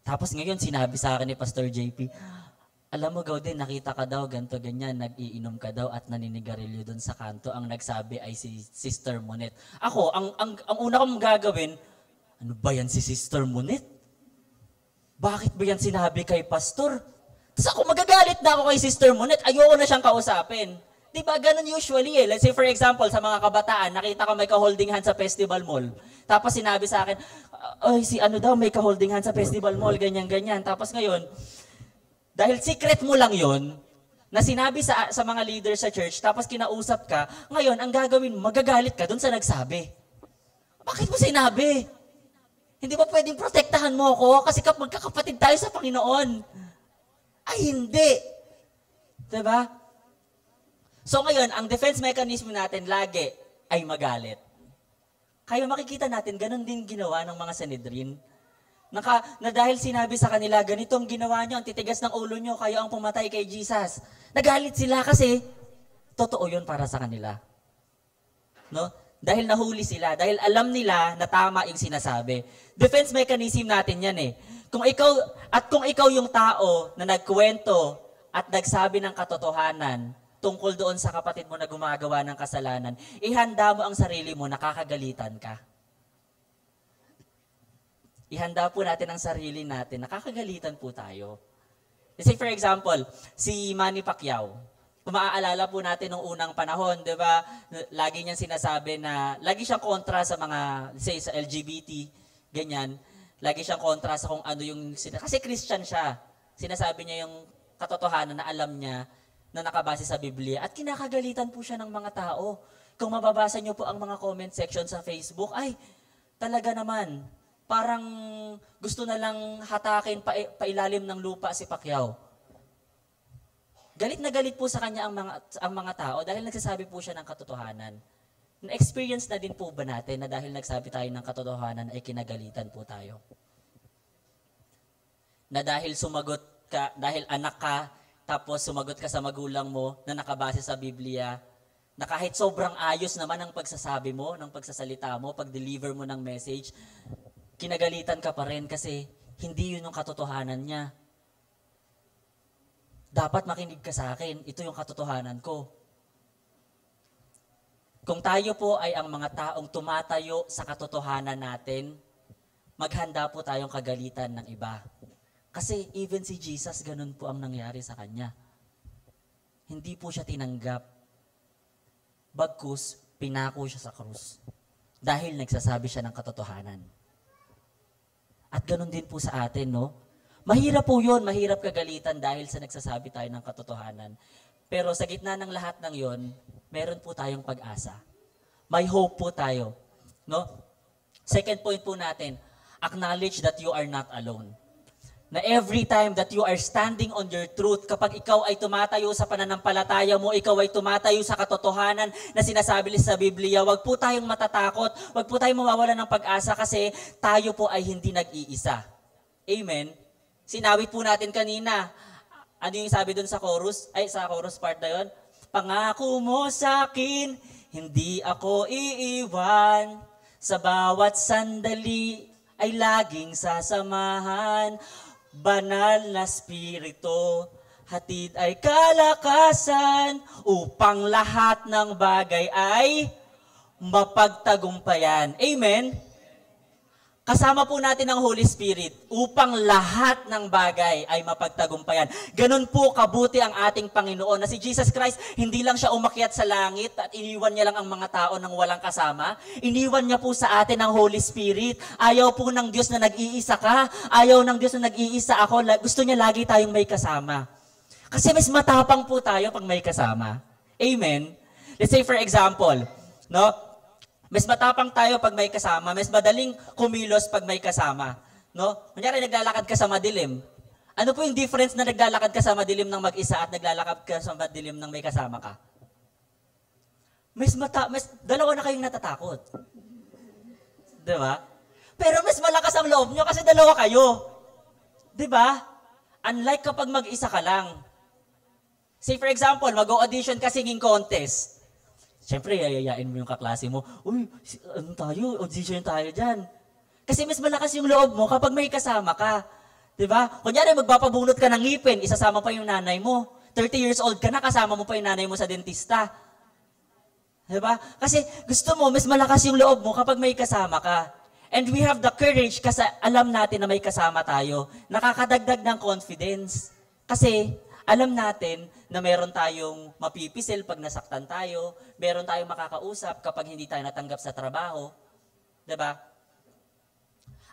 Tapos ngayon, sinabi sa akin ni Pastor JP, alam mo, Gauden, nakita ka daw, ganto ganyan, nag-iinom ka daw at naninigarilyo doon sa kanto. Ang nagsabi ay si Sister Monet. Ako, ang una kong gagawin, ano ba yan si Sister Monet? Bakit ba yan sinabi kay Pastor? Tapos ako magagalit na ako kay Sister Monet, ayoko na siyang kausapin. Diba, ganun usually eh. Let's say for example, sa mga kabataan, nakita ko may ka-holding hand sa Festival Mall. Tapos sinabi sa akin, ay si ano daw, may ka-holding hand sa Festival Mall, ganyan-ganyan. Tapos ngayon, dahil secret mo lang yon na sinabi sa mga leaders sa church, tapos kinausap ka, ngayon, ang gagawin mo, magagalit ka dun sa nagsabi. Bakit mo sinabi? Hindi ba pwedeng protektahan mo ako? Kasi magkakapatid tayo sa Panginoon. Ay, hindi. Diba? So ngayon, ang defense mechanism natin lagi ay magalit. Kaya makikita natin, ganun din ginawa ng mga Sanhedrin. Na dahil sinabi sa kanila, ganito ang ginawa nyo, ang titigas ng ulo nyo, kayo ang pumatay kay Jesus. Nagalit sila kasi totoo yun para sa kanila. No? Dahil nahuli sila, dahil alam nila na tama yung sinasabi. Defense mechanism natin yan eh. Kung ikaw yung tao na nagkwento at nagsabi ng katotohanan tungkol doon sa kapatid mo na gumagawa ng kasalanan, ihanda mo ang sarili mo, nakakagalitan ka. Ihanda po natin ang sarili natin. Nakakagalitan po tayo. Say for example, si Manny Pacquiao. Kung maaalala po natin nung unang panahon, di ba, lagi niyang sinasabi na, lagi siyang kontra sa mga, say sa LGBT, ganyan. Lagi siyang kontra sa kung ano yung, kasi Christian siya. Sinasabi niya yung katotohanan na alam niya na nakabase sa Biblia. At kinakagalitan po siya ng mga tao. Kung mababasa niyo po ang mga comment section sa Facebook, ay, talaga naman, parang gusto na lang hatakin pailalim ng lupa si Pacquiao. Galit na galit po sa kanya ang mga tao dahil nagsasabi po siya ng katotohanan. Na-experience na din po ba natin na dahil nagsabi tayo ng katotohanan ay kinagalitan po tayo? Na dahil sumagot ka, dahil anak ka, tapos sumagot ka sa magulang mo na nakabase sa Biblia, na kahit sobrang ayos naman ang pagsasabi mo, ng pagsasalita mo, pag-deliver mo ng message, kinagalitan ka pa rin kasi hindi yun yung katotohanan niya. Dapat makinig ka sa akin, ito yung katotohanan ko. Kung tayo po ay ang mga taong tumatayo sa katotohanan natin, maghanda po tayong kagalitan ng iba. Kasi even si Jesus, ganun po ang nangyari sa kanya. Hindi po siya tinanggap. Bagkus, pinako siya sa krus. Dahil nagsasabi siya ng katotohanan. At ganun din po sa atin, no? Mahirap po yun, mahirap kagalitan dahil sa nagsasabi tayo ng katotohanan. Pero sa gitna ng lahat ng yon, meron po tayong pag-asa. May hope po tayo, no? Second point po natin, acknowledge that you are not alone. Na every time that you are standing on your truth, kapag ikaw ay tumatayo sa pananampalataya mo, ikaw ay tumatayo sa katotohanan na sinasabi sa Biblia, wag po tayong matatakot, wag po tayong mawawala ng pag-asa kasi tayo po ay hindi nag-iisa. Amen? Sinawit po natin kanina. Ano yung sabi dun sa chorus? Ay, sa chorus part na yun? Pangako mo sa akin, hindi ako iiwan. Sa bawat sandali ay laging sasamahan. Banal na Espiritu, hatid ay kalakasan upang lahat ng bagay ay mapagtagumpayan. Amen? Kasama po natin ang Holy Spirit upang lahat ng bagay ay mapagtagumpayan. Ganun po kabuti ang ating Panginoon na si Jesus Christ, hindi lang siya umakyat sa langit at iniwan niya lang ang mga tao nang walang kasama. Iniwan niya po sa atin ang Holy Spirit. Ayaw po ng Diyos na nag-iisa ka. Ayaw ng Diyos na nag-iisa ako. Gusto niya lagi tayong may kasama. Kasi mas matapang po tayo pag may kasama. Amen? Let's say for example, no? Mas matapang tayo pag may kasama, mas madaling kumilos pag may kasama. No? Kunyari, naglalakad ka sa madilim. Ano po yung difference na naglalakad ka sa madilim ng mag-isa at naglalakad ka sa madilim ng may kasama ka? Dalawa na kayong natatakot. Diba? Pero mas malakas ang loob nyo kasi dalawa kayo. Diba? Unlike kapag mag-isa ka lang. Say for example, mag-audition ka singing contest. Siyempre, yayayain mo yung kaklase mo. Uy, ano tayo? Audition tayo dyan. Kasi mas malakas yung loob mo kapag may kasama ka. Diba? Kunyari, magpapabunot ka ng ngipin, isasama pa yung nanay mo. 30 years old ka na, kasama mo pa yung nanay mo sa dentista. Diba? Kasi gusto mo, mas malakas yung loob mo kapag may kasama ka. And we have the courage kasi alam natin na may kasama tayo. Nakakadagdag ng confidence. Kasi alam natin na meron tayong mapipisil pag nasaktan tayo, meron tayong makakausap kapag hindi tayo natanggap sa trabaho. Diba?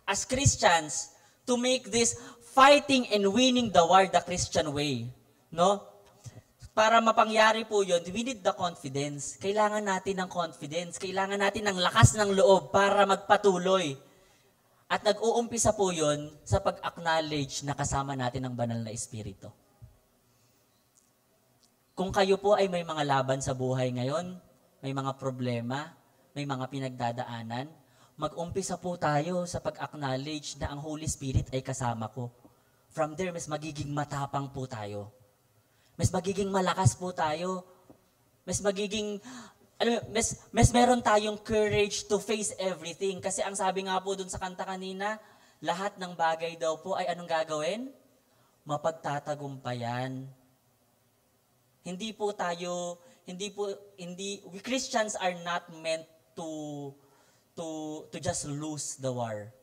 As Christians, to make this fighting and winning the war the Christian way, no? Para mapangyari po yun, we need the confidence. Kailangan natin ng confidence. Kailangan natin ng lakas ng loob para magpatuloy. At nag-uumpisa po yun sa pag-acknowledge na kasama natin ang banal na Espiritu. Kung kayo po ay may mga laban sa buhay ngayon, may mga problema, may mga pinagdadaanan, mag-umpisa po tayo sa pag-acknowledge na ang Holy Spirit ay kasama ko. From there, mas magiging matapang po tayo. Mas magiging malakas po tayo. Mas magiging, mas meron tayong courage to face everything. Kasi ang sabi nga po dun sa kanta kanina, lahat ng bagay daw po ay anong gagawin? Mapagtatagumpayan. We Christians are not meant to just lose the war.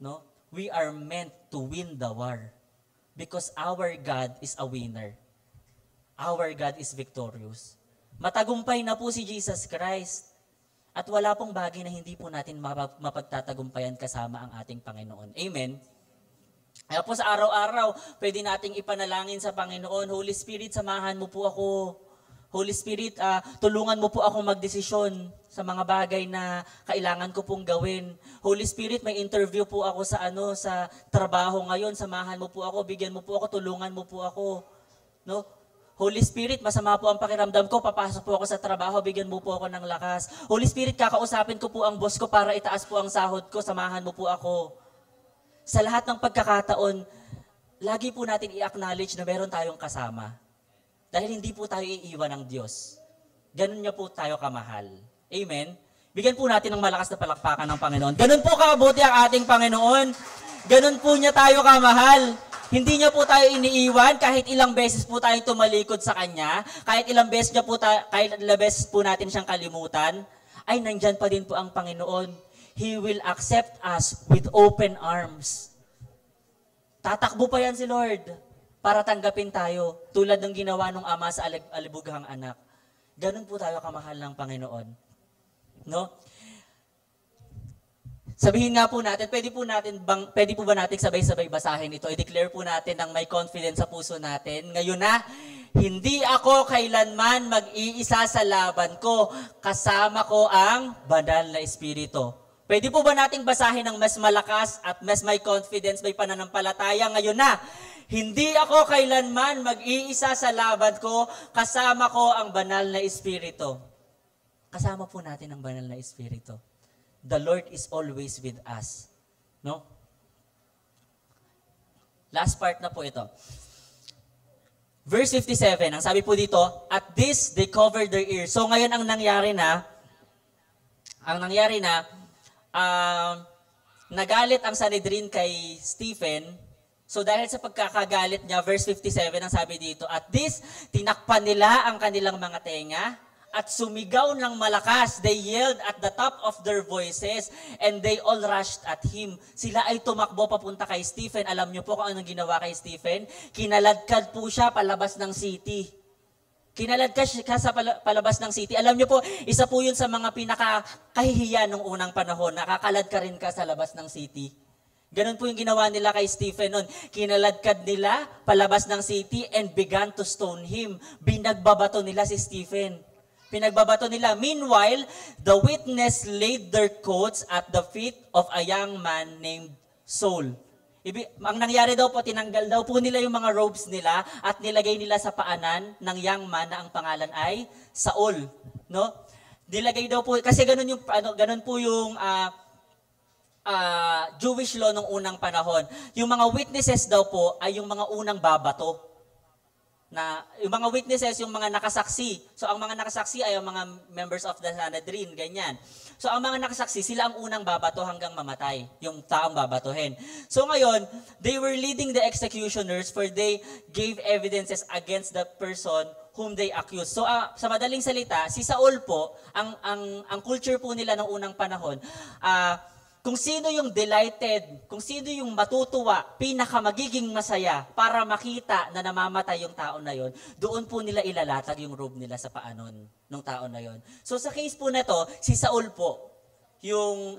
No? We are meant to win the war. Because our God is a winner. Our God is victorious. Matagumpay na po si Jesus Christ. At wala pong bagay na hindi po natin mapagtatagumpayan kasama ang ating Panginoon. Amen? Kaya po sa araw-araw, pwede nating ipanalangin sa Panginoon, Holy Spirit, samahan mo po ako. Holy Spirit, tulungan mo po akong magdesisyon sa mga bagay na kailangan ko pong gawin. Holy Spirit, may interview po ako sa trabaho ngayon, samahan mo po ako, bigyan mo po ako, tulungan mo po ako. No? Holy Spirit, masama po ang pakiramdam ko, papasok po ako sa trabaho, bigyan mo po ako ng lakas. Holy Spirit, kakausapin ko po ang boss ko para itaas po ang sahod ko, samahan mo po ako. Sa lahat ng pagkakataon, lagi po natin i-acknowledge na meron tayong kasama. Dahil hindi po tayo iiwan ng Diyos. Ganun niya po tayo kamahal. Amen? Bigyan po natin ng malakas na palakpakan ng Panginoon. Ganun po kabuti ang ating Panginoon. Ganun po niya tayo kamahal. Hindi niya po tayo iniiwan kahit ilang beses po tayo tumalikod sa Kanya, kahit ilang beses po natin siyang kalimutan, ay nandyan pa din po ang Panginoon. He will accept us with open arms. Tatakbo pa yan si Lord para tanggapin tayo tulad ng ginawa ng Ama sa alibughang anak. Ganun po tayo kamahal ng Panginoon. No? Sabihin nga po natin, pwede po ba natin sabay-sabay basahin ito? I-declare po natin ng may confidence sa puso natin. Ngayon na, hindi ako kailanman mag-iisa sa laban ko, kasama ko ang banal na Espiritu. Pwede po ba nating basahin ng mas malakas at mas may confidence, may pananampalataya? Ngayon na, hindi ako kailanman mag-iisa sa laban ko, kasama ko ang banal na Espiritu. Kasama po natin ang banal na Espiritu. The Lord is always with us. No? Last part na po ito. Verse 57, ang sabi po dito, at this they covered their ears. So ngayon ang nangyari na, nagalit ang Sanhedrin kay Stephen. So dahil sa pagkakagalit niya, verse 57 ang sabi dito, at this, tinakpan nila ang kanilang mga tenga, at sumigaw ng malakas. They yelled at the top of their voices and they all rushed at him. Sila ay tumakbo papunta kay Stephen. Alam niyo po kung anong ginawa kay Stephen? Kinaladkad po siya palabas ng city. Kinaladkad siya sa palabas ng city. Alam niyo po, isa po yun sa mga pinakakahihiyan ng unang panahon. Nakakalad ka rin ka sa labas ng city. Ganun po yung ginawa nila kay Stephen noon. Kinaladkad nila palabas ng city and began to stone him. Binagbabato nila si Stephen. Pinagbabato nila. Meanwhile, the witness laid their coats at the feet of a young man named Saul. Ang nangyari daw po, tinanggal daw po nila yung mga robes nila at nilagay nila sa paanan ng young man na ang pangalan ay Saul. No? Nilagay daw po, kasi ganun po yung Jewish law nung unang panahon. Yung mga witnesses daw po ay yung mga unang babato. Yung mga witnesses, yung mga nakasaksi. So, ang mga nakasaksi ay yung mga members of the Sanhedrin, ganyan. So, ang mga nakasaksi, sila ang unang babato hanggang mamatay, yung taong babatuhin. So, ngayon, they were leading the executioners for they gave evidences against the person whom they accused. So, sa madaling salita, si Saul po, ang culture po nila ng unang panahon, kung sino yung delighted, kung sino yung matutuwa, pinakamagiging masaya para makita na namamatay yung tao na yon, doon po nila ilalatag yung robe nila sa paanon ng tao na yon. So sa case po na to, si Saul po,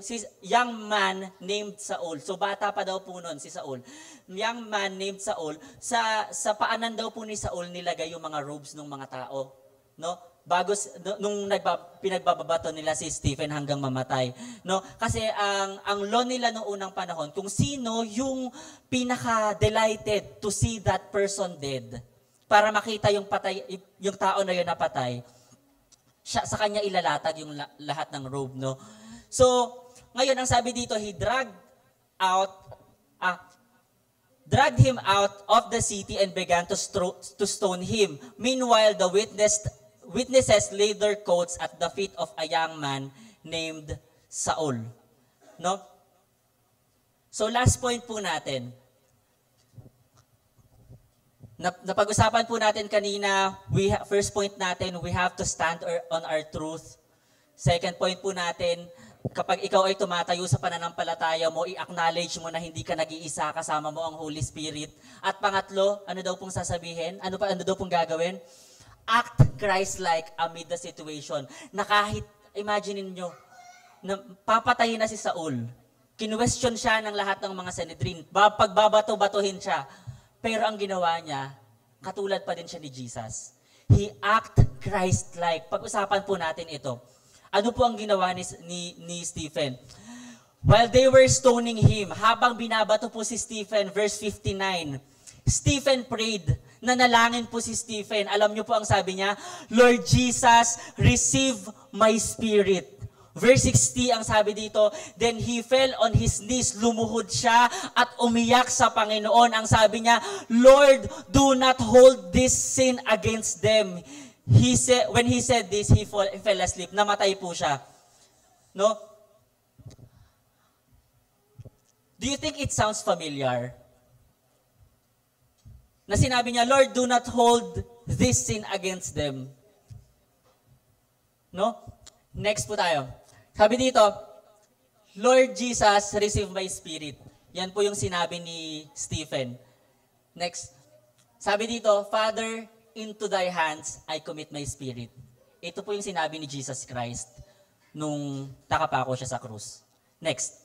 si young man named Saul. So bata pa daw po noon si Saul. Young man named Saul, sa paanan daw po ni Saul nilagay yung mga robes ng mga tao. No? Bago nung pinagbababato nila si Stephen hanggang mamatay, no? Kasi ang law nila noong unang panahon, kung sino yung pinaka-delighted to see that person dead, para makita yung yung tao na yun na patay, sa kanya ilalatag yung lahat ng robe, no? So, ngayon ang sabi dito, he dragged him out of the city and began to stone him. Meanwhile, the witnesses laid their coats at the feet of a young man named Saul. No? So last point po natin. Napag-usapan po natin kanina, first point natin, we have to stand on our truth. Second point po natin, kapag ikaw ay tumatayo sa pananampalataya mo, i-acknowledge mo na hindi ka nag-iisa, kasama mo ang Holy Spirit. At pangatlo, ano daw pong sasabihin? Ano daw pong gagawin? Act Christ-like amid the situation. Na kahit, imagine niyo, na papatayin na si Saul. Kinwestiyon siya ng lahat ng mga Sanhedrin. Pagbabato-batuhin siya. Pero ang ginawa niya, katulad pa din siya ni Jesus. He act Christ-like. Pag-usapan po natin ito. Ano po ang ginawa ni Stephen? While they were stoning him, habang binabato po si Stephen, verse 59, Stephen prayed. Nanalangin po si Stephen. Alam niyo po ang sabi niya, Lord Jesus, receive my spirit. Verse 60 ang sabi dito, then he fell on his knees, lumuhod siya at umiyak sa Panginoon. Ang sabi niya, Lord, do not hold this sin against them. When he said this, he fell asleep. Namatay po siya. No? Do you think it sounds familiar? Na sinabi niya, Lord, do not hold this sin against them. No? Next po tayo. Sabi dito, Lord Jesus, receive my spirit. Yan po yung sinabi ni Stephen. Next. Sabi dito, Father, into thy hands I commit my spirit. Ito po yung sinabi ni Jesus Christ nung takapako siya sa krus. Next.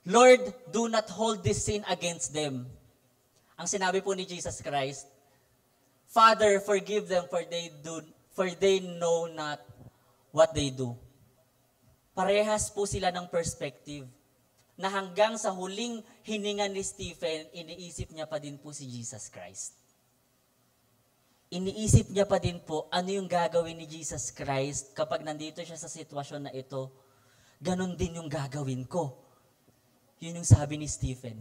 Lord, do not hold this sin against them. Ang sinabi po ni Jesus Christ, Father, forgive them for they know not what they do. Parehas po sila ng perspective na hanggang sa huling hininga ni Stephen, iniisip niya pa din po si Jesus Christ. Iniisip niya pa din po ano yung gagawin ni Jesus Christ kapag nandito siya sa sitwasyon na ito. Ganon din yung gagawin ko. Yun yung sabi ni Stephen.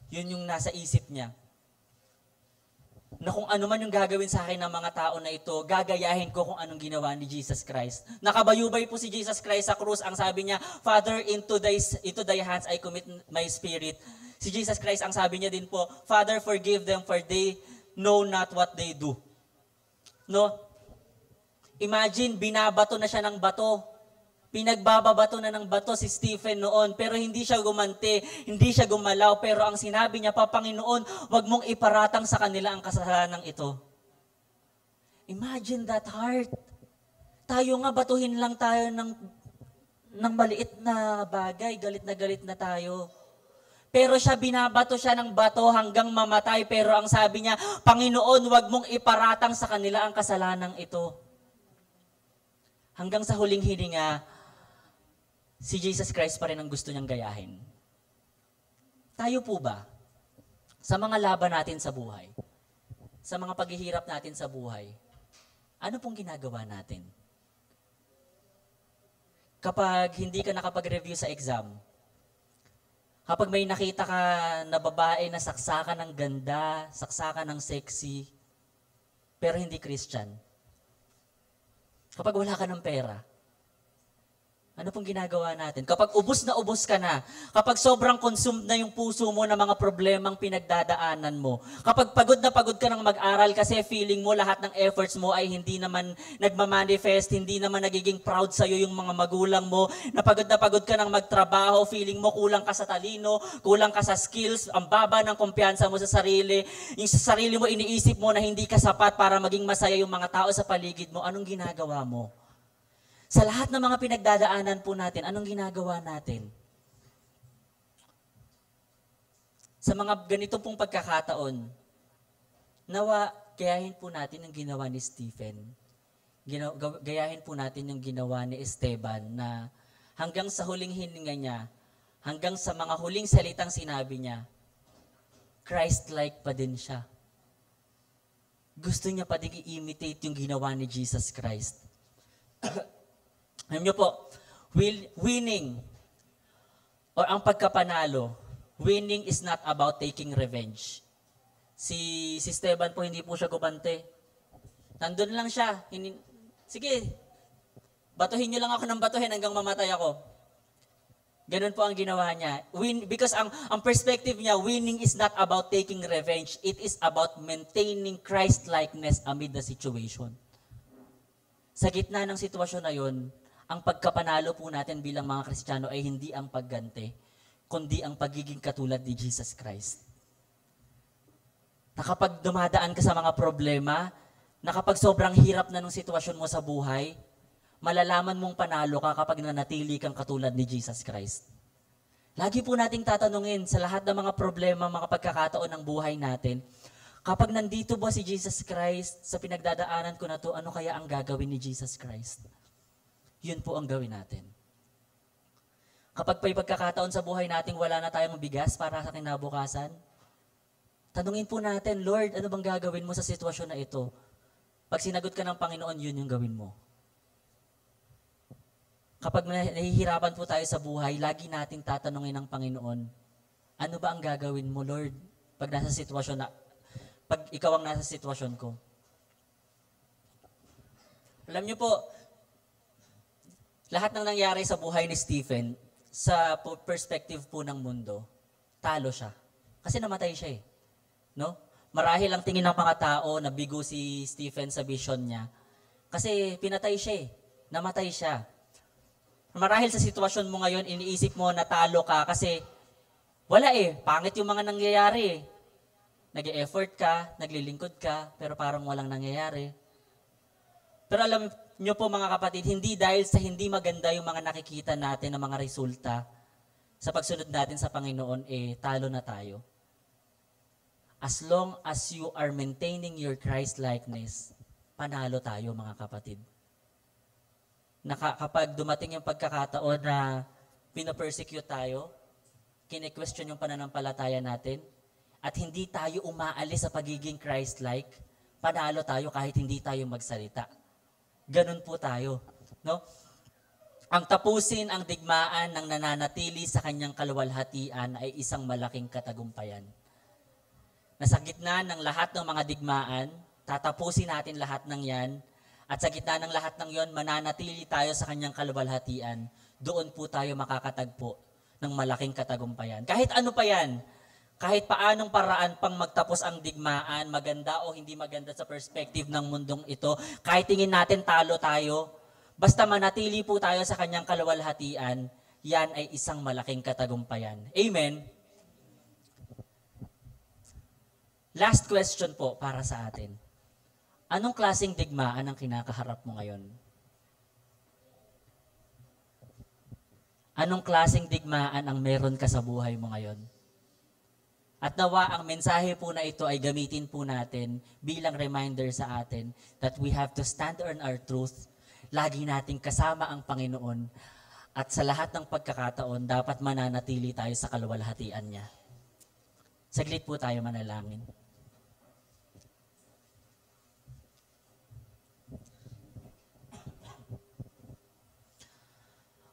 Yun yung nasa isip niya. Na kung ano man yung gagawin sa akin ng mga tao na ito, gagayahin ko kung anong ginawa ni Jesus Christ. Nakabayubay po si Jesus Christ sa krus. Ang sabi niya, Father, into thy hands I commit my spirit. Si Jesus Christ, ang sabi niya din po, Father, forgive them for they know not what they do. No? Imagine, binabato na siya ng bato. Pinagbababato na ng bato si Stephen noon, pero hindi siya gumante, hindi siya gumalaw, pero ang sinabi niya, Panginoon, wag mong iparatang sa kanila ang kasalanan ito. Imagine that heart. Tayo nga, batuhin lang tayo ng maliit na bagay, galit na tayo. Pero siya, binabato siya ng bato hanggang mamatay, pero ang sabi niya, Panginoon, wag mong iparatang sa kanila ang kasalanan ito. Hanggang sa huling hininga, si Jesus Christ pa rin ang gusto niyang gayahin. Tayo po ba, sa mga laban natin sa buhay, sa mga paghihirap natin sa buhay, ano pong ginagawa natin? Kapag hindi ka nakapag-review sa exam, kapag may nakita ka na babae na saksakan ng ganda, saksakan ng sexy, pero hindi Christian, kapag wala ka ng pera, ano pong ginagawa natin? Kapag ubos na ubos ka na, kapag sobrang consumed na yung puso mo ng mga problemang pinagdadaanan mo, kapag pagod na pagod ka ng mag-aral kasi feeling mo lahat ng efforts mo ay hindi naman nagmamanifest, hindi naman nagiging proud sa'yo yung mga magulang mo, na pagod ka ng magtrabaho, feeling mo kulang ka sa talino, kulang ka sa skills, ang baba ng kumpiyansa mo sa sarili, yung sa sarili mo iniisip mo na hindi ka sapat para maging masaya yung mga tao sa paligid mo, anong ginagawa mo? Sa lahat ng mga pinagdadaanan po natin, anong ginagawa natin? Sa mga ganito pong pagkakataon, nawa, gayahin po natin ang ginawa ni Stephen. Gayahin po natin yung ginawa ni Esteban na hanggang sa huling hininga niya, hanggang sa mga huling salitang sinabi niya, Christ-like pa din siya. Gusto niya pa din i-imitate yung ginawa ni Jesus Christ. Alam niyo po, winning or ang pagkapanalo, winning is not about taking revenge. Si Esteban po, hindi po siya gumante. Nandun lang siya. Sige, batuhin niyo lang ako ng batuhin hanggang mamatay ako. Ganun po ang ginawa niya. Because ang perspective niya, winning is not about taking revenge. It is about maintaining Christ-likeness amid the situation. Sa gitna ng sitwasyon na yun, ang pagkapanalo po natin bilang mga Kristiyano ay hindi ang pagganti, kundi ang pagiging katulad ni Jesus Christ. Na kapag dumadaan ka sa mga problema, na kapag sobrang hirap na ng sitwasyon mo sa buhay, malalaman mong panalo ka kapag nanatili kang katulad ni Jesus Christ. Lagi po nating tatanungin sa lahat ng mga problema, mga pagkakataon ng buhay natin, kapag nandito ba si Jesus Christ sa pinagdadaanan ko na to, ano kaya ang gagawin ni Jesus Christ? Yun po ang gawin natin. Kapag may pagkakataon sa buhay natin, wala na tayong bigas para sa kinabukasan, tanungin po natin, Lord, ano bang gagawin mo sa sitwasyon na ito? Pag sinagot ka ng Panginoon, yun yung gawin mo. Kapag nahihirapan po tayo sa buhay, lagi nating tatanungin ng Panginoon, ano ba ang gagawin mo, Lord, pag ikaw ang nasa sitwasyon ko? Alam niyo po, Lahat ng nangyari sa buhay ni Stephen, sa perspective po ng mundo, talo siya. Kasi namatay siya eh. No? Marahil ang tingin ng mga tao na bigo si Stephen sa vision niya. Kasi pinatay siya eh. Namatay siya. Marahil sa sitwasyon mo ngayon, iniisip mo na talo ka kasi wala eh. Pangit yung mga nangyayari eh. Nag-e-effort ka, naglilingkod ka, pero parang walang nangyayari. Pero alam nyo po mga kapatid, hindi dahil sa hindi maganda yung mga nakikita natin na mga resulta sa pagsunod natin sa Panginoon, talo na tayo. As long as you are maintaining your Christ-likeness, panalo tayo mga kapatid. Kapag dumating yung pagkakataon na pinapersecute tayo, kine-question yung pananampalataya natin, at hindi tayo umaalis sa pagiging Christ-like, panalo tayo kahit hindi tayo magsalita. Ganun po tayo. No? Ang tapusin ang digmaan ng nananatili sa kanyang kaluwalhatian ay isang malaking katagumpayan. Nasa gitna ng lahat ng mga digmaan, tatapusin natin lahat ng yan, at sa gitna ng lahat ng yon, mananatili tayo sa kanyang kaluwalhatian. Doon po tayo makakatagpo ng malaking katagumpayan. Kahit ano pa yan, kahit paanong paraan pang magtapos ang digmaan, maganda o hindi maganda sa perspective ng mundong ito, kahit tingin natin talo tayo, basta manatili po tayo sa kanyang kaluwalhatian, yan ay isang malaking katagumpayan. Amen? Last question po para sa atin. Anong klaseng digmaan ang kinakaharap mo ngayon? Anong klaseng digmaan ang meron ka sa buhay mo ngayon? At nawa ang mensahe po na ito ay gamitin po natin bilang reminder sa atin that we have to stand on our truth. Lagi nating kasama ang Panginoon at sa lahat ng pagkakataon dapat mananatili tayo sa kaluwalhatian niya. Saglit po tayo manalangin.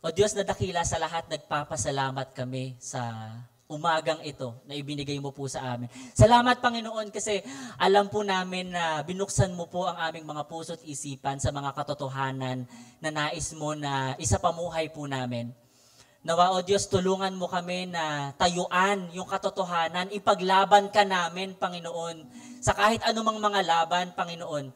O Diyos na dakila, sa lahat nagpapasalamat kami sa umagang ito na ibinigay mo po sa amin. Salamat Panginoon kasi alam po namin na binuksan mo po ang aming mga puso at isipan sa mga katotohanan na nais mo na isapamuhay po namin. Nawa o Diyos, tulungan mo kami na tayuan yung katotohanan, ipaglaban ka namin Panginoon sa kahit anumang mga laban Panginoon.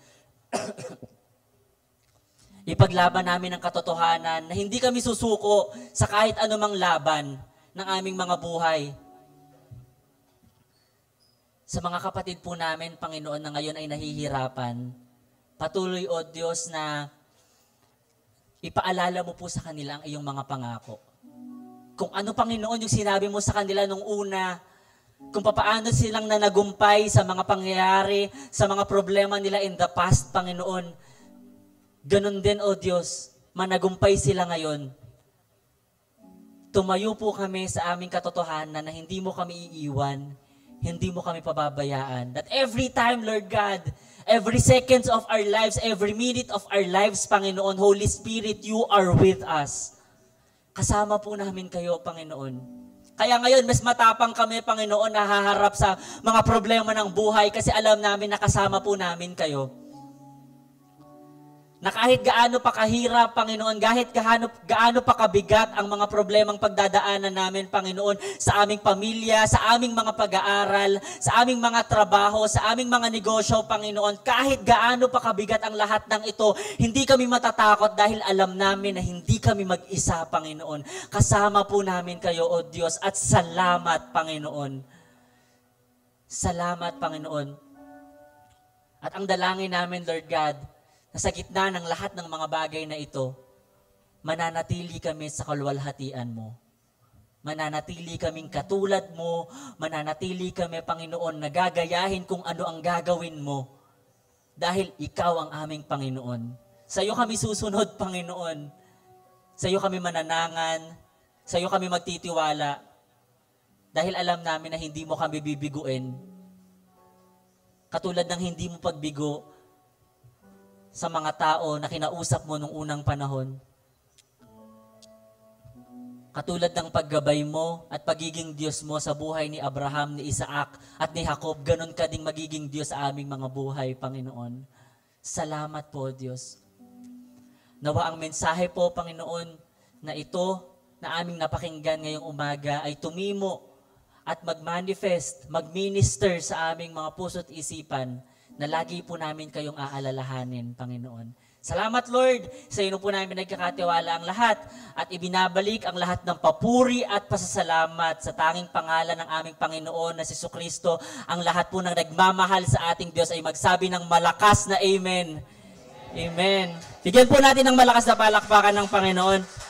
Ipaglaban namin ang katotohanan na hindi kami susuko sa kahit anumang laban ng aming mga buhay. Sa mga kapatid po namin, Panginoon, na ngayon ay nahihirapan, patuloy, O Diyos, na ipaalala mo po sa kanila ang iyong mga pangako. Kung ano, Panginoon, yung sinabi mo sa kanila nung una, kung papaano silang nanagumpay sa mga pangyayari, sa mga problema nila in the past, Panginoon, ganun din, O Diyos, managumpay sila ngayon. Tumayo po kami sa aming katotohanan na hindi mo kami iiwan, hindi mo kami pababayaan. That every time, Lord God, every seconds of our lives, every minute of our lives, Panginoon, Holy Spirit, you are with us. Kasama po namin kayo, Panginoon. Kaya ngayon, mas matapang kami, Panginoon, na haharap sa mga problema ng buhay kasi alam namin na kasama po namin kayo. Na kahit gaano pa kahirap, Panginoon, kahit gaano pa kabigat ang mga problemang pagdadaanan namin, Panginoon, sa aming pamilya, sa aming mga pag-aaral, sa aming mga trabaho, sa aming mga negosyo, Panginoon, kahit gaano pa kabigat ang lahat ng ito, hindi kami matatakot dahil alam namin na hindi kami mag-isa, Panginoon. Kasama po namin kayo, O Diyos, at salamat, Panginoon. Salamat, Panginoon. At ang dalangin namin, Lord God, na sa gitna ng lahat ng mga bagay na ito, mananatili kami sa kaluwalhatian mo. Mananatili kaming katulad mo, mananatili kami, Panginoon, na gagayahin kung ano ang gagawin mo. Dahil ikaw ang aming Panginoon. Sa iyo kami susunod, Panginoon. Sa iyo kami mananangan, sa iyo kami magtitiwala. Dahil alam namin na hindi mo kami bibiguin. Katulad ng hindi mo pagbigo sa mga tao na kinausap mo nung unang panahon. Katulad ng paggabay mo at pagiging Diyos mo sa buhay ni Abraham, ni Isaac at ni Jacob, ganun ka ding magiging Diyos sa aming mga buhay, Panginoon. Salamat po, Diyos. Nawa ang mensahe po, Panginoon, na ito na aming napakinggan ngayong umaga ay tumimo at mag-manifest, mag-minister sa aming mga puso't isipan na lagi po namin kayong aalalahanin, Panginoon. Salamat, Lord, sa inyo po namin nagkakatiwala ang lahat at ibinabalik ang lahat ng papuri at pasasalamat sa tanging pangalan ng aming Panginoon na si Jesucristo. Ang lahat po ng nagmamahal sa ating Diyos ay magsabi ng malakas na Amen. Amen. Bigyan po natin ng malakas na palakpakan ng Panginoon.